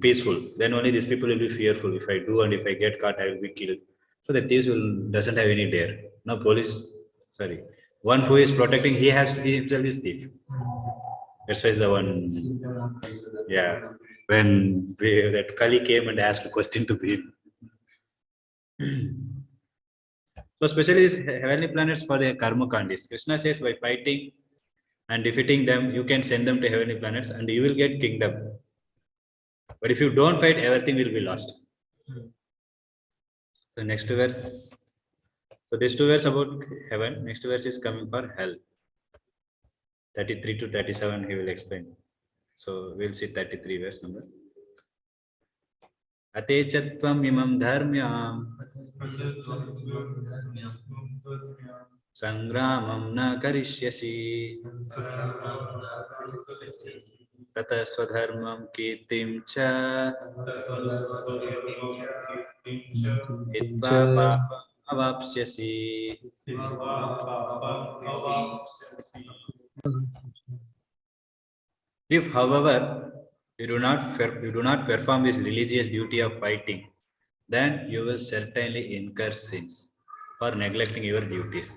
peaceful. Then only these people will be fearful. If I do and if I get caught, I will be killed. So the thieves will doesn't have any dare. No police. Sorry, one who is protecting, he himself is thief. That's why the one. Yeah, when that Kali came and asked a question to Bhim. So especially these heavenly planets for the karma kandis. Krishna says by fighting and defeating them, you can send them to heavenly planets and you will get kingdom. But if you don't fight, everything will be lost. So next verse. So these two verse about heaven. Next verse is coming for hell. 33 to 37 he will explain. So we'll see 33 verse number. Ate chatvam imam dharmyam sangramam na karishyasi tata swadharmam kirtim cha hitva papam avapsyasi. If, however, you do not perform this religious duty of fighting, then you will certainly incur sins for neglecting your duties,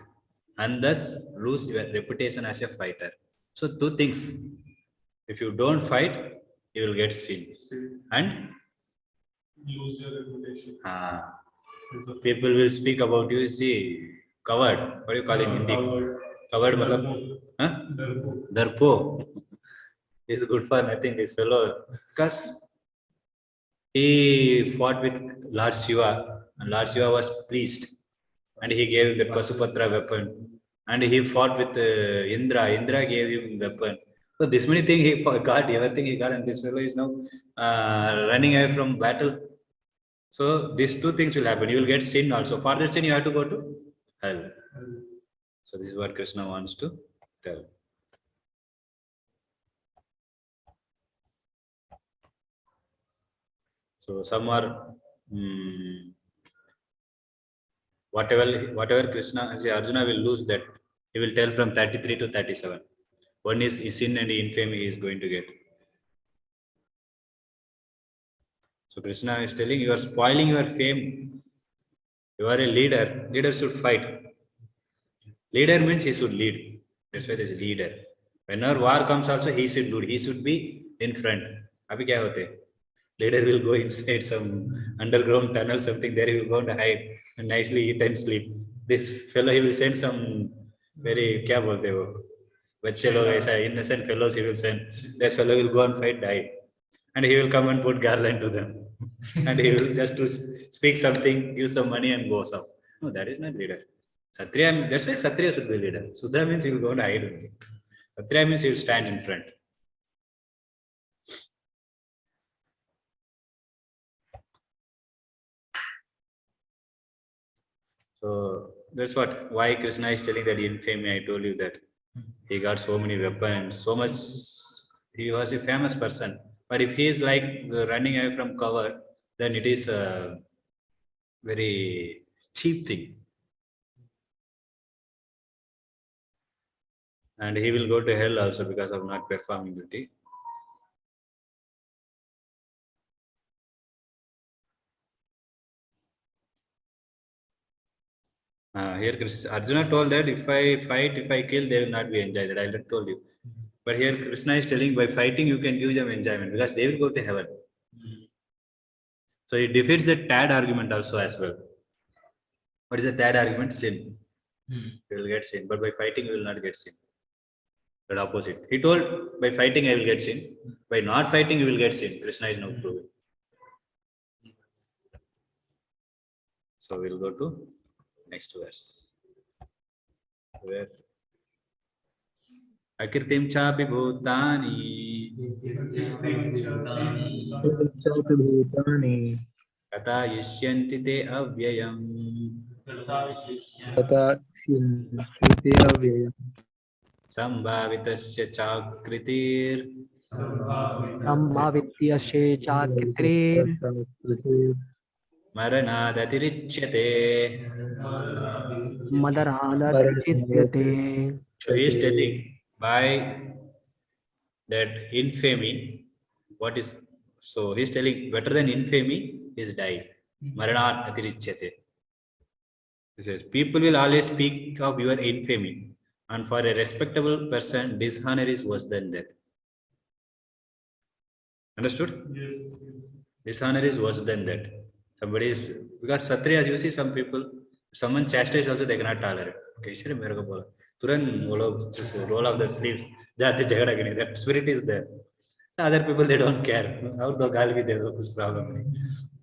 and thus lose your reputation as a fighter. So two things: if you don't fight, you will get sin, and Lose your reputation. people will speak about you. See, coward. What do you call it in Hindi? Coward, matlab, huh? Darpo. Is good for nothing. This fellow, because he fought with Lord Shiva, and Lord Shiva was pleased, and he gave the Pasupatra weapon, and he fought with Indra. Indra gave him weapon. So this many things he got, everything he got, and this fellow is now running away from battle. So these two things will happen. You will get sin also. For that sin, you have to go to hell. So this is what Krishna wants to tell. So some are whatever Krishna, see, Arjuna will lose that. He will tell from 33 to 37. One is sin and infamy he is going to get. So Krishna is telling you are spoiling your fame. You are a leader. Leader should fight. Leader means he should lead. That's why there is leader. Whenever war comes also he should lead. He should be in front. Abhi kya hote? Leader will go inside some underground tunnel, something there he will go and hide and nicely eat and sleep. This fellow he will send some very kya bolte wo? Bacche log aisa innocent fellows he will send. That fellow will go and fight, die. And he will come and put garland to them. And he will just to speak something, give some money and goes off. No, that is not leader. Satriya, that's why Satriya should be leader. Sudra means he will go and hide only. Satriya means he will stand in front. So that's what why Krishna is telling that infamy. I told you that he got so many weapons, so much. He was a famous person. But if he is like running away from cover, then it is a very cheap thing. And he will go to hell also because of not performing duty. Here Arjuna told that if I fight, if I kill, they will not be enjoyed. That I told you. But here Krishna is telling by fighting you can give them enjoyment because they will go to heaven. So it defeats the third argument also as well. What is the third argument? Sin. You will get sin, but by fighting you will not get sin. But opposite. He told by fighting I will get sin. By not fighting you will get sin. Krishna is now proving. So we'll go to next verse. Where Akirtim chapi bhutani Bhutani kata yishyanti te avyayam tata shinti avyayam sambhavitasya chakritir Sambhavityashe chakritir maranadatirichyate. madaradachityate. So he is telling by that infamy, what is, so he is telling better than infamy is die. Maranat atirichyate. He says people will always speak of your infamy, and for a respectable person, dishonor is worse than death. Understood? Yes. Dishonor is worse than that. Somebody is, because Satriyas, you see some people, someone chastise also they cannot tolerate. कैसे रे मेरे को बोला तुरंत वो लोग just roll off the sleeves जाते झगड़ा करने, that spirit is there. Other people they don't care, और दो गाल भी दे दो कुछ problem नहीं.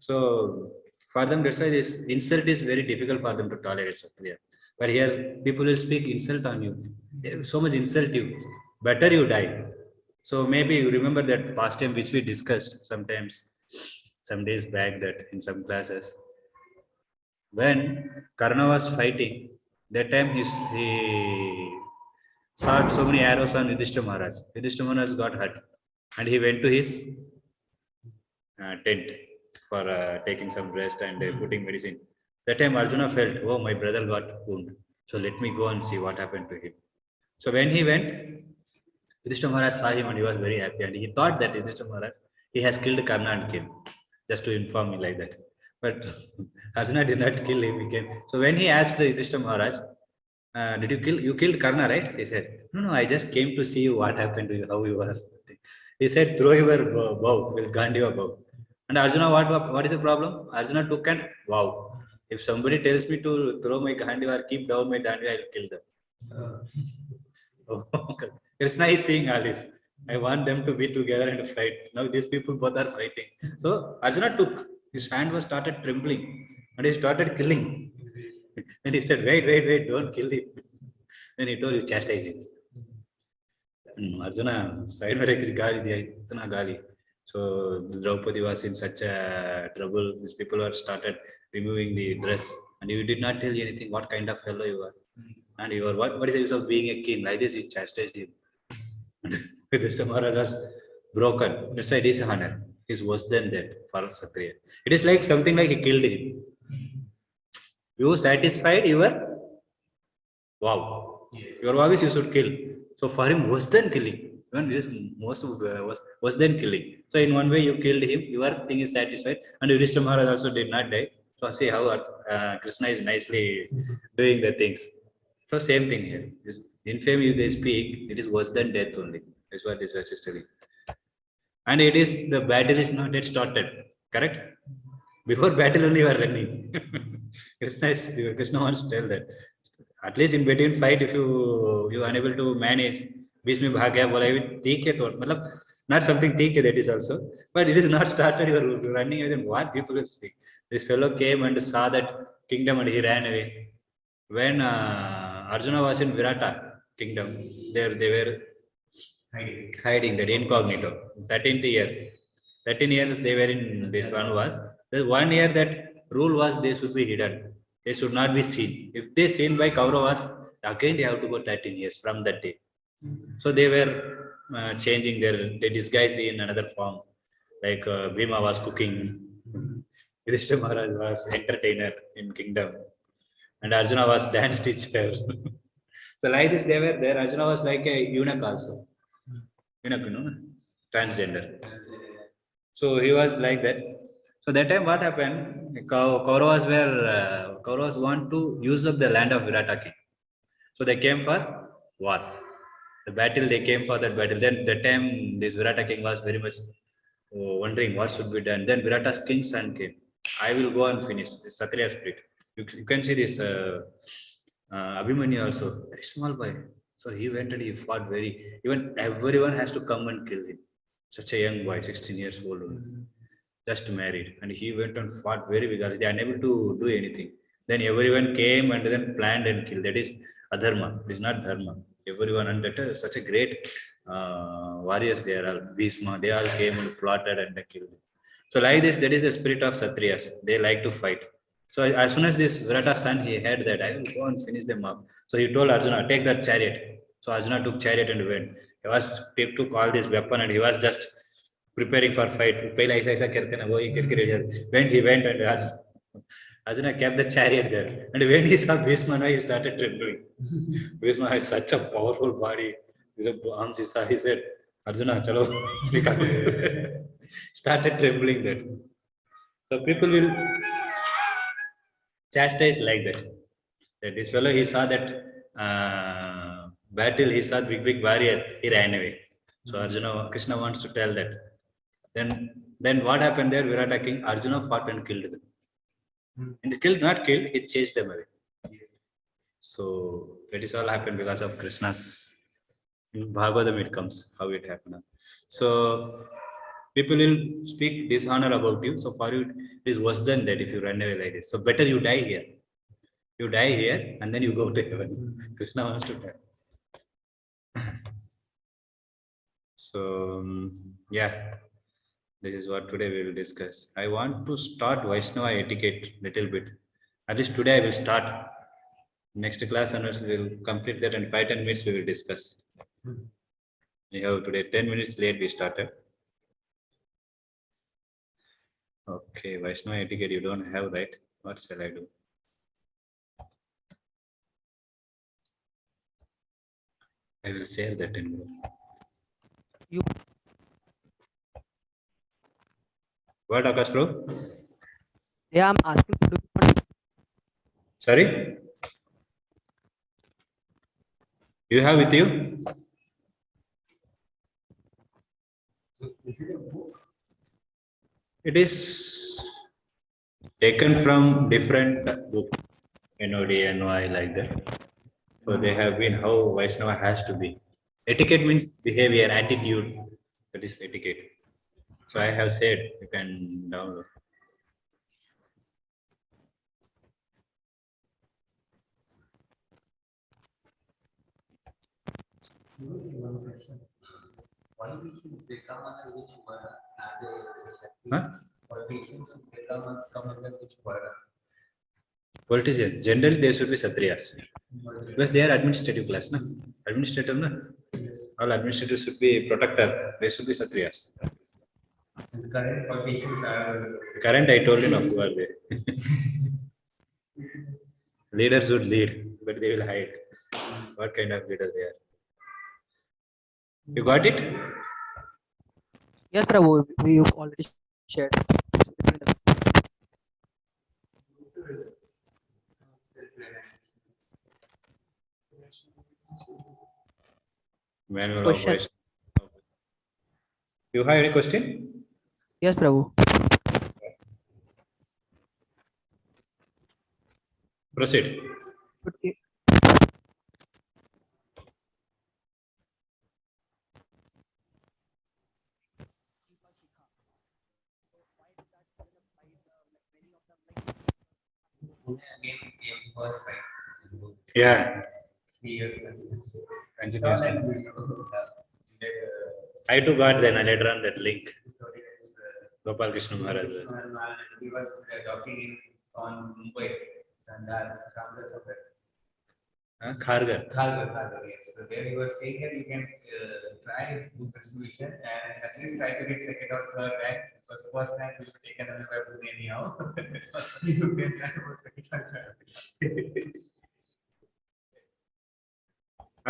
So for them that's why this insult is very difficult for them to tolerate Satriya. But here people will speak insult on you, they will so much insult you, better you die. So maybe you remember that past time which we discussed sometimes some days back that in some classes when Karna was fighting, that time he shot so many arrows on Yudhishthira Maharaj. Yudhishthira Maharaj got hurt and he went to his tent for taking some rest and putting medicine. That time Arjuna felt, oh my brother got wounded, so let me go and see what happened to him. So when he went, Yudhishthira Maharaj saw him and he was very happy and he thought that Yudhishthira Maharaj, he has killed Karna and came just to inform me like that. But Arjuna did not kill him. He came. So when he asked the Yudhishthira Maharaj, did you killed Karna, right? He said, no, I just came to see you what happened to you, how you were. He said, throw your bow, will Gandiva bow. And Arjuna, what is the problem? Arjuna took and wow. If somebody tells me to throw my Gandiva or keep down my Gandiva, I will kill them. Krishna is seeing all this. I want them to be together and fight. Now these people both are fighting. So Arjuna took, his hand was started trembling and he started killing. And he said, wait, don't kill him. Then he told you, chastise him. Arjuna, side mein ek gaali diya, itna gaali. So Draupadi was in such a trouble. These people were started removing the dress. And you did not tell anything, what kind of fellow you are. And you are, what is the use of being a king? Like this, he chastised him. Yudhishthira Maharaj was broken. That's why dishonor is worse than that for Kshatriya. It is like something like he killed him. You satisfied your vow. Your vow is you should kill. So for him, worse than killing. Even this most worse than killing. So in one way you killed him. Your thing is satisfied. And Yudhishthira Maharaj also did not die. So see how Krishna is nicely doing the things. So same thing here. This infamy they speak, it is worse than death only. That's what this verse is telling. And it is, the battle is not yet started. Correct? Before battle only you are running. Krishna wants to tell that. At least in between fight, if you are unable to manage, बीच में भाग गया बोला ठीक है तो मतलब not something ठीक है, that is also, but it is not started, you are running away, then what people will speak. This fellow came and saw that kingdom and he ran away. When Arjuna was in Virata kingdom, there they were hiding that incognito. 13th year, 13 years they were in this one was. There's 1 year that rule was they should be hidden. They should not be seen. If they seen by Kauravas, again they have to go 13 years from that day. So they were changing they disguised in another form. Like Bhima was cooking, Yudhishthira Maharaj was entertainer in kingdom, and Arjuna was dance teacher. So like this they were there. Arjuna was like a eunuch also. Eunuch, no? Transgender. So he was like that. So that time what happened? Kauravas want to use up the land of Virata king. So they came for war. The battle, they came for that battle. Then that time this Virata king was very much wondering what should be done. Then Virata's king's son came. I will go and finish this Satriya spirit. You can see this Abhimanyu also, very small boy. So he went and he fought very, even everyone has to come and kill him. Such a young boy, 16 years old, just married. And he went and fought very vigorously. They are unable to do anything. Then everyone came and then planned and killed. That is adharma. It is not dharma. Everyone, and that such a great warriors they are all. Bhishma, they all came and plotted and they killed him. So like this, that is the spirit of Satriyas. They like to fight. So as soon as this Virata's son, he heard that, I will go and finish them up. So he told Arjuna, take that chariot. So Arjuna took chariot and went. He took all this weapon and he was just preparing for fight. पहले ऐसा करते ना वो ही करके ready था. When he went and Arjuna kept the chariot there. And when he saw Bhishma, he started trembling. Bhishma has such a powerful body. He said, Arjuna, chalo, started trembling that. So people will chastise like that. That this fellow, he saw that battle, he saw big warrior, he ran away. So Arjuna, Krishna wants to tell that. Then what happened there? Virata king, Arjuna fought and killed them. And killed, not killed, he chased them away. So that is all happened because of Krishna's. In Bhagavad it comes how it happened. So people will speak dishonor about you. So for you, it is worse than that if you run away like this. So better you die here. You die here and then you go to heaven. Krishna wants to die. So yeah, this is what today we will discuss. I want to start Vaishnava etiquette little bit. At least today I will start. Next class and we will complete that, and 5-10 minutes we will discuss. We have today 10 minutes late we started. Okay, Vaishnava etiquette you don't have, right? What shall I do? I will share that in group. You, What, Akash bro? yeah, I'm asking, do you want Sorry? You have with you? It is taken from different books, NOD, NY, like that. So they have been how Vaishnava has to be. Etiquette means behavior, attitude. That is etiquette. So I have said you can download. Politicians become under which word and Huh? politicians come under which word? Politicians, generally they should be Satriyas. Because they are administrative class, na? Administrative, na? All administrators should be protector. They should be Satriyas. And current politicians are Current, I told you now who are they. Leaders would lead, but they will hide. What kind of leaders they are? You got it? Yes, Prabhu, we've already shared. Manual of Question. Vaishnava. You have any question? Yes, Prabhu. Proceed. Okay. again came first time. Yeah. 3 years. Continuously. I too got then later on that link. Gopal Krishna Maharaj. He was talking on Mumbai and that Ramdas of it. Khargar. Khargar, yes. So there he was saying that you can try book distribution and at least try to get second or third rank. Because first rank will be taken away by Pune anyhow. You can try for second or third.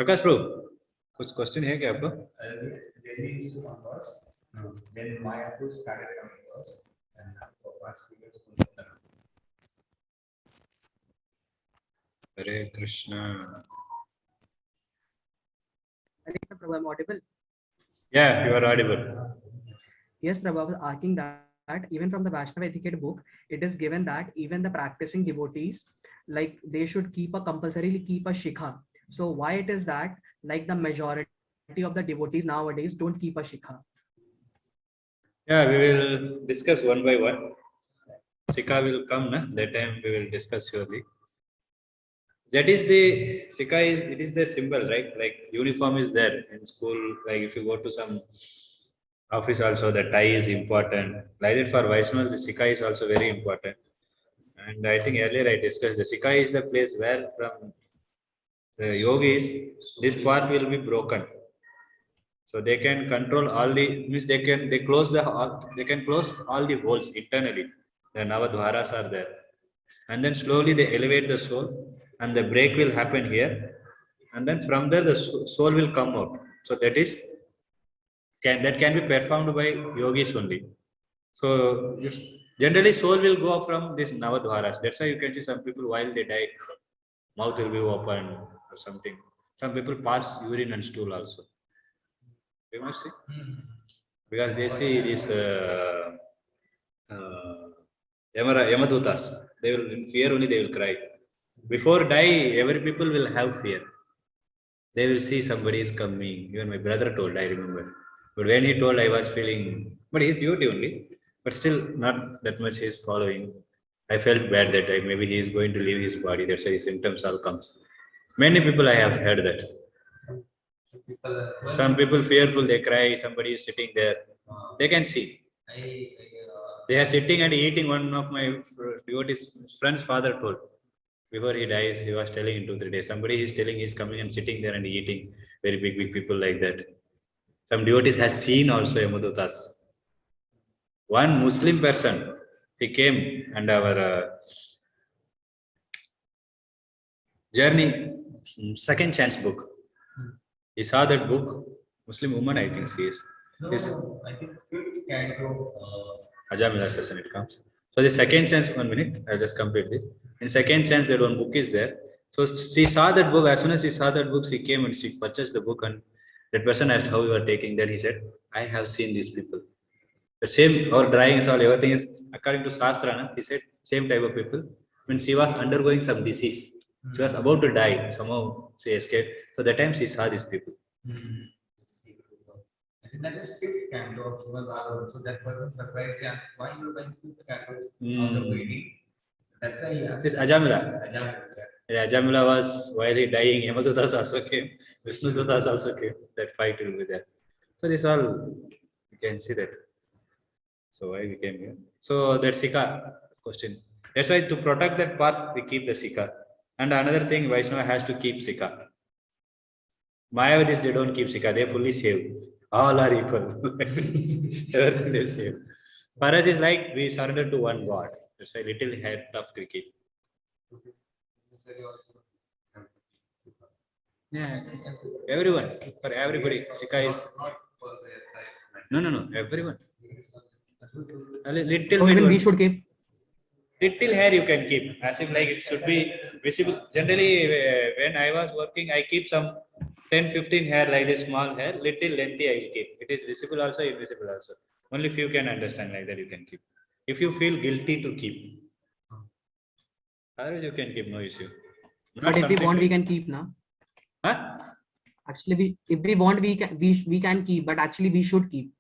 Akash bro, कुछ question है क्या आपको? Delhi is to come first. Then Mayapur started coming first. And now for past 2 years, Kolkata. Hare Krishna. Any Prabhu, I'm audible. Yeah, you are audible. Yes, Prabhu, I was asking that even from the Vaishnava etiquette book, it is given that even the practicing devotees, like they should compulsorily keep a shikha. So why it is that like the majority of the devotees nowadays don't keep a shikha? Yeah, we will discuss one by one. Sika will come, na? That time we will discuss surely. That is the Sika is it is the symbol, right? Like uniform is there in school. Like if you go to some office also, the tie is important. Like that for Vaishnavas, the Sika is also very important. And I think earlier I discussed the Sika is the place where from the yogis this part will be broken. So they can control all the means they close they can close all the holes internally. The Navadvaras are there. And then slowly they elevate the soul and the break will happen here. And then from there the soul will come out. So that is that can be performed by yogis only. So generally soul will go from this Navadvaras. That's why you can see some people while they die, mouth will be open or something. Some people pass urine and stool also. You must see because they see this uh, Yamadutas. They will in fear only they will cry. Before die, every people will have fear. They will see somebody is coming. Even my brother told, I remember. But when he told, I was feeling, but his duty only. But still, not that much he is following. I felt bad that time. Maybe he is going to leave his body. That's why his symptoms all comes. Many people I have heard that. People, Some people fearful, they cry. Somebody is sitting there. They can see. They are sitting and eating. One of my devotees friend's father told. Before he dies, he was telling in 2 3 days. Somebody is telling he's coming and sitting there and eating. Very big people like that. Some devotees has seen also Yamadutas. One Muslim person, he came and our journey second chance book. He saw that book. Muslim woman, I think she is. This I think fifth canto. Ajamila session it comes. So the second chance, 1 minute, I'll just complete this. In second chance, that one book is there. So she saw that book. As soon as she saw that book, she came and she purchased the book. And that person asked how you are taking that. He said, I have seen these people. The same, our drawings, all everything is according to Shastra. Na? He said, same type of people. When she was undergoing some disease, she was about to die. Somehow she escaped. So that time she saw these people. I think that is fifth canto of Srimad Bhagavad. So that person surprised, he asked, why you went to the cantos out of waiting? That's why he asked. This Ajamila. Ajahn. Yeah, Ajamila was while he dying, Yamadutas also came, Vishnudutas also came. That fight will be there. So this all you can see that. So why we came here? So that Sika question. That's why to protect that path we keep the Sika. And another thing, Vaishnava has to keep Sika. Mayavadis they don't keep Sika, they fully save. All are equal. Everything they save. For us is like we surrender to one God. That's why little head of cricket. Yeah, everyone, for everybody, Sika is no, everyone. A little So bit, even we should keep. little hair you can keep, as if like it should be visible. Generally, when I was working, I keep some 10 15 hair like this small hair, little lengthy I will keep. It is visible also, invisible also. Only few can understand like that you can keep. If you feel guilty to keep, otherwise you can keep, no issue. Not But if we something want, we like, can keep now. huh? Actually, if we want, we can keep, but actually we should keep.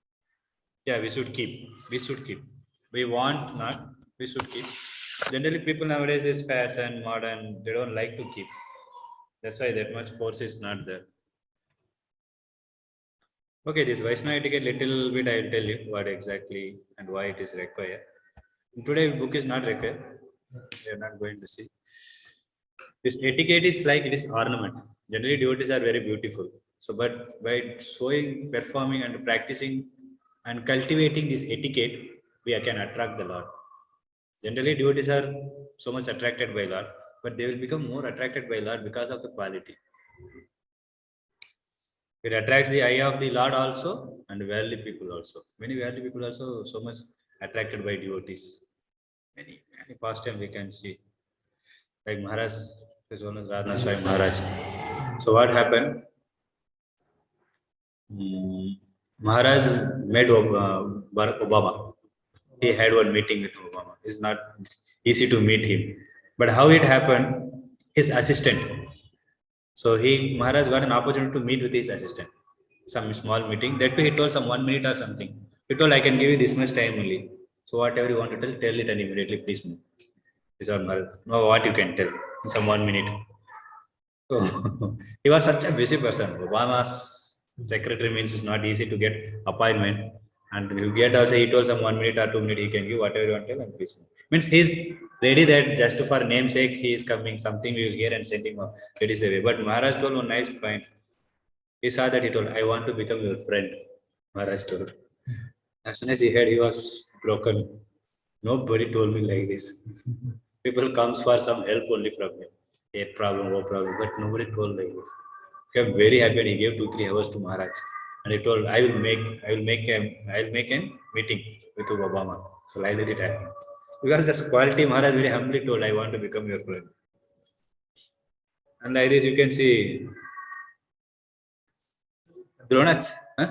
Yeah, we should keep. We should keep. We want not. We should keep. Generally, people nowadays is fashion, modern. They don't like to keep. That's why that much force is not there. Okay, this Vaishnava etiquette little bit I will tell you what exactly and why it is required. Today book is not required. We are not going to see. This etiquette is like it is ornament. Generally, devotees are very beautiful. So, but by showing, performing, and practicing and cultivating this etiquette, we can attract the Lord. Generally, devotees are so much attracted by Lord, but they will become more attracted by Lord because of the quality. It attracts the eye of the Lord also and worldly people also. Many worldly people also so much attracted by devotees. Many past time we can see. Like Maharaj, his own is Radha Swami Maharaj. So what happened? Maharaj met Barack Obama. He had one meeting with Obama. It's not easy to meet him. But how it happened, his assistant. So Maharaj got an opportunity to meet with his assistant. Some small meeting. That too, he told some 1 minute or something. He told, I can give you this much time only. So whatever you want to tell it and immediately please move. This is Maharaj. No, what you can tell in some 1 minute. So he was such a busy person. Obama's secretary means it's not easy to get appointment. And you get also, he told some 1 minute or 2 minutes he can give whatever you want to tell and please move. Means he's ready that just for namesake he is coming, something we will hear and send him off. That is the way. But Maharaj told one nice point. He saw that he told, I want to become your friend. Maharaj told. As soon as he heard, he was broken. Nobody told me like this. People comes for some help only from him. A problem, no problem, but nobody told like this. He was very happy and he gave 2 3 hours to Maharaj. And he told, I'll make a meeting with Obama. So like that it happened. Because this quality Maharaj very humbly told, I want to become your friend. And like this you can see Dronach. Huh?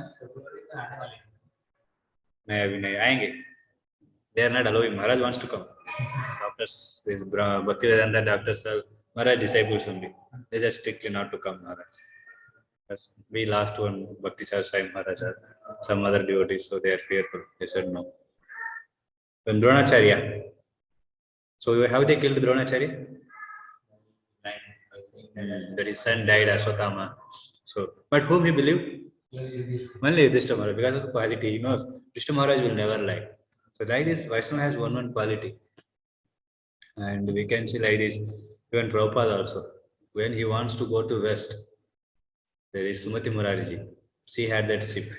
नहीं अभी नहीं आएंगे. They are not allowing. Maharaj wants to come. Doctors, this Bhaktivedanta doctors are Maharaj disciples only. They said strictly not to come, Maharaj. Yes, we lost one Bhakti Sai Maharaj, some other devotees, so they are fearful. They said no. Then Dronacharya. So how they killed Dronacharya? That his son died, Aswatthama. So, but whom he believed? Only Yudhishthira Maharaj, because of the quality he knows. Yudhishthira Maharaj will never lie. So like this, Vaishnava has one quality. And we can see like this, even Prabhupada also. When he wants to go to West, there is Sumati Murariji. She had that ship.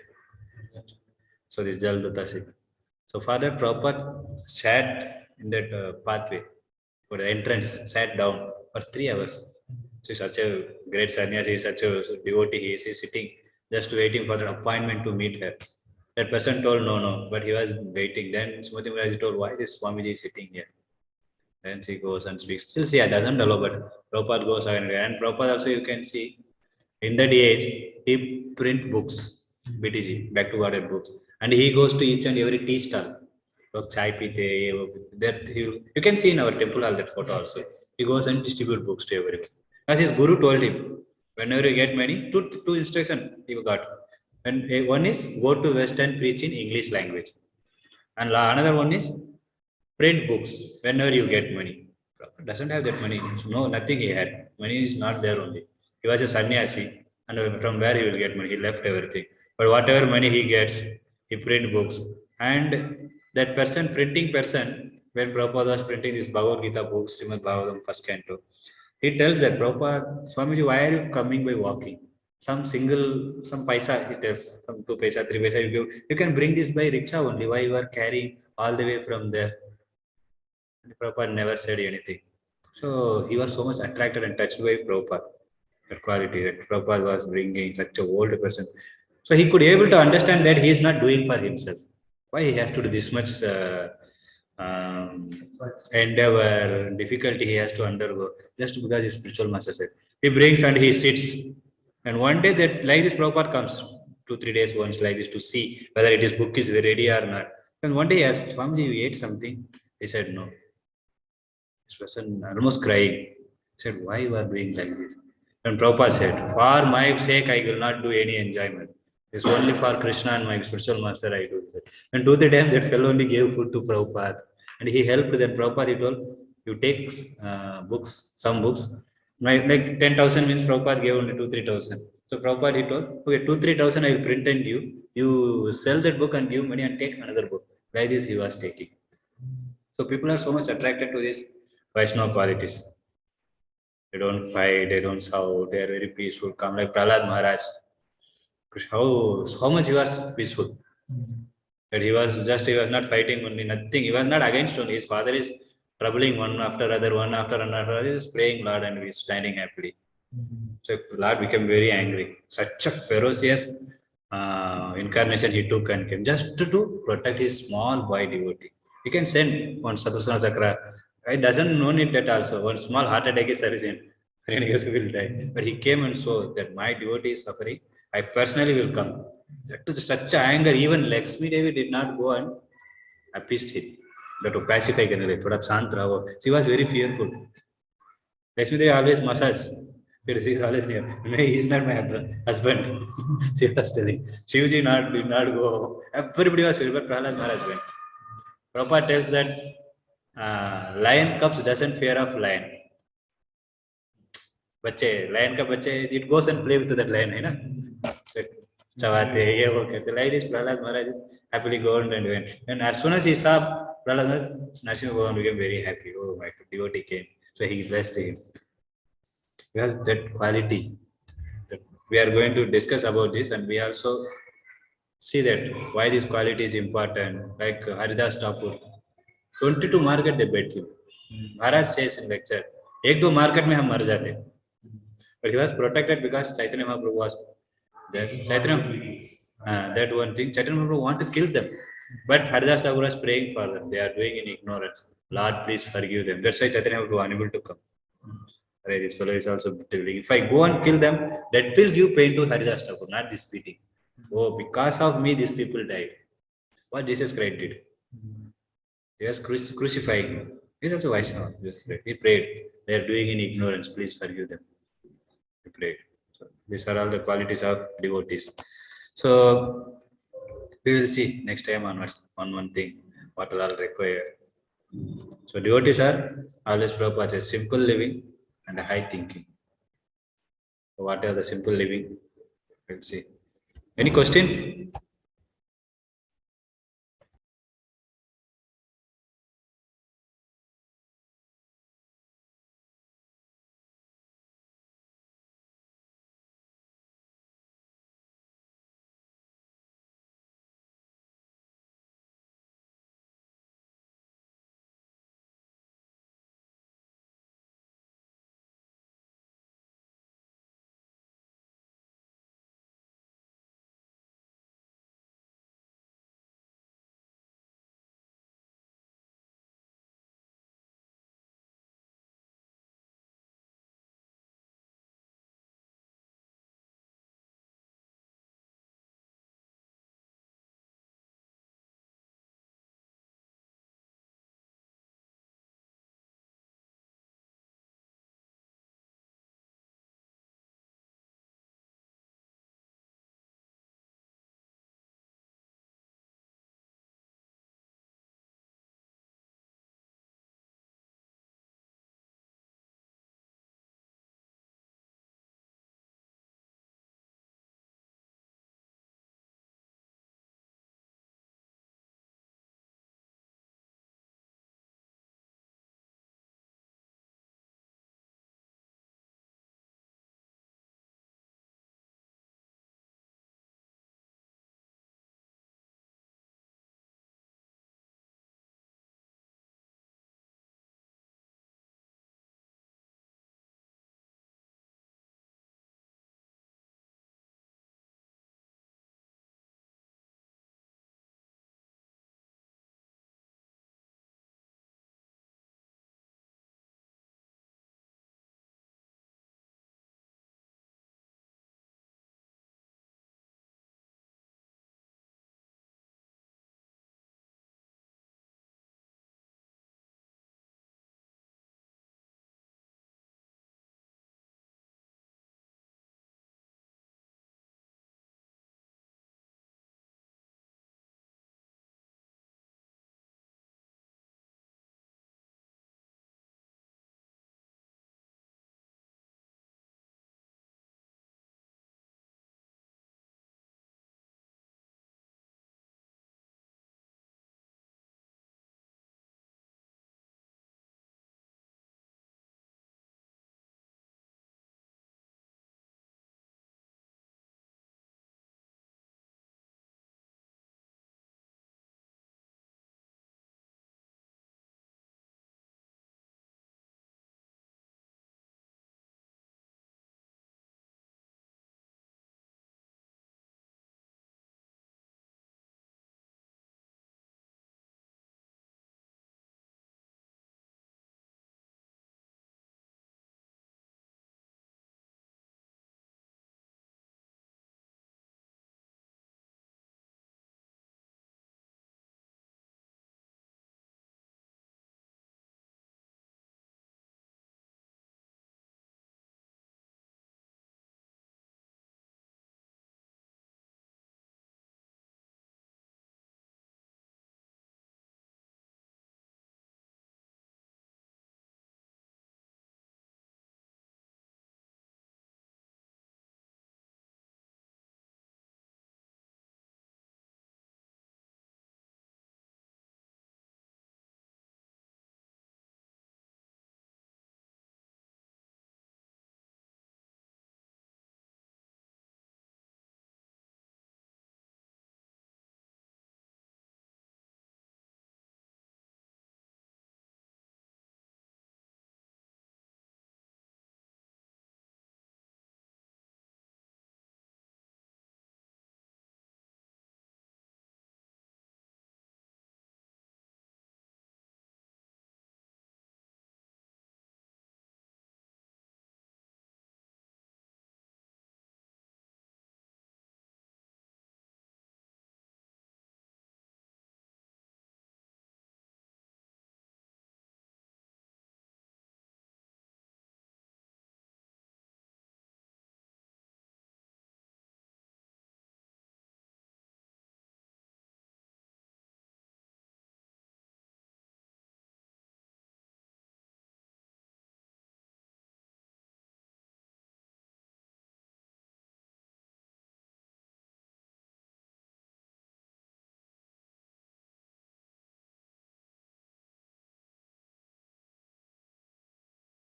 So this Jaldutta ship. So Father Prabhupada sat in that pathway for the entrance, sat down for 3 hours. So such a great sannyasi, such a devotee, he is sitting just waiting for the appointment to meet her. That person told no, but he was waiting. Then Sumati Murariji told, why is Swamiji sitting here? Then she goes and speaks. Still she doesn't allow, but Prabhupada goes and Prabhupada also you can see in that age he print books, BTG, back to water books, and he goes to each and every tea stall. Chai pite, that you can see in our temple hall that photo also. He goes and distribute books to everyone. As his guru told him, whenever you get money, two instruction he got. And one is go to West and preach in English language, and another one is print books whenever you get money. Prabhupada doesn't have that money. No, nothing he had. Money is not there only. He was a sannyasi, and from where he will get money? He left everything. But whatever money he gets, he print books. And that person, printing person, when Prabhupada was printing this Bhagavad Gita book, Srimad Bhagavatam, first canto, he tells that Prabhupada, Swamiji, why are you coming by walking? Some paisa, he tells, some 2 paisa, 3 paisa you give. You can bring this by rickshaw only. Why you are carrying all the way from there? And Prabhupada never said anything. So he was so much attracted and touched by Prabhupada, that quality that Prabhupada was bringing, such a old person. So he could able to understand that he is not doing for himself. Why he has to do this much endeavor, difficulty he has to undergo, just because his spiritual master said. He brings and he sits. And one day that like this Prabhupada comes, 2 3 days once like this to see whether his book is ready or not. And one day he asked, Swamiji, you ate something? He said, no. This person almost crying. He said, why you are doing like this? And Prabhupada said, for my sake I will not do any enjoyment. It's only for Krishna and my spiritual master I do it. And 2 3 times that fellow only gave food to Prabhupada. And he helped then Prabhupada, he told, you take books, some books. Like 10,000 means Prabhupada gave only 2 3,000. So Prabhupada he told, okay, 2 3,000 I will print and give. You sell that book and give money and take another book. Like this he was taking. So people are so much attracted to these Vaishnava qualities. They don't fight, they don't shout, they are very peaceful, calm, like Prahlad Maharaj. How much he was peaceful. That he was not fighting only, nothing. He was not against only. His father is troubling one after another. He is praying Lord and he is standing happily. So Lord became very angry. Such a ferocious incarnation he took and came just to protect his small boy devotee. He can send one Satrasana Chakra. It doesn't know it that also. One small heart attack is sufficient. And he will die. But he came and saw that my devotee is suffering. I personally will come. That to such anger, even Lakshmi Devi did not go and appeased him. That to pacify Ganale, thoda shant raho. She was very fearful. Lakshmi Devi always massage. She is always near. No, he is not my husband. She was telling. Shivji did not go. Everybody was fearful, but Prahlad Maharaj went. Prabhupada tells that lion cubs doesn't fear of lion. बच्चे lion का बच्चे it goes and play with that lion है ना चबाते ये वो कहते like this Prahlad Maharaj is happily gone and went and as soon as he saw Prahlad Maharaj Narasimha Bhagavan became very happy. Oh, my devotee came, so he blessed him. Because that quality that we are going to discuss about this, and we also see that why this quality is important. Like Haridas Thakur, 22 market they bet you. Maharaj says in lecture, एक दो market में हम मर जाते. But he was protected because Chaitanya Mahaprabhu was there. That one thing, Chaitanya Mahaprabhu want to kill them. But Haridas Thakur was praying for them. They are doing in ignorance. Lord, please forgive them. That's why Chaitanya Mahaprabhu was unable to come. Right, this fellow is also telling, if I go and kill them, that will give pain to Haridas Thakur, not this beating. Oh, because of me, these people died. What Jesus Christ did? He was crucifying him. He is also Vaishnava. He prayed. They are doing in ignorance. Please forgive them. He prayed. So these are all the qualities of devotees. So we will see next time onwards on one thing what are all required. So devotees are always Prabhupada says simple living and high thinking. So what are the simple living? We'll see. Any question?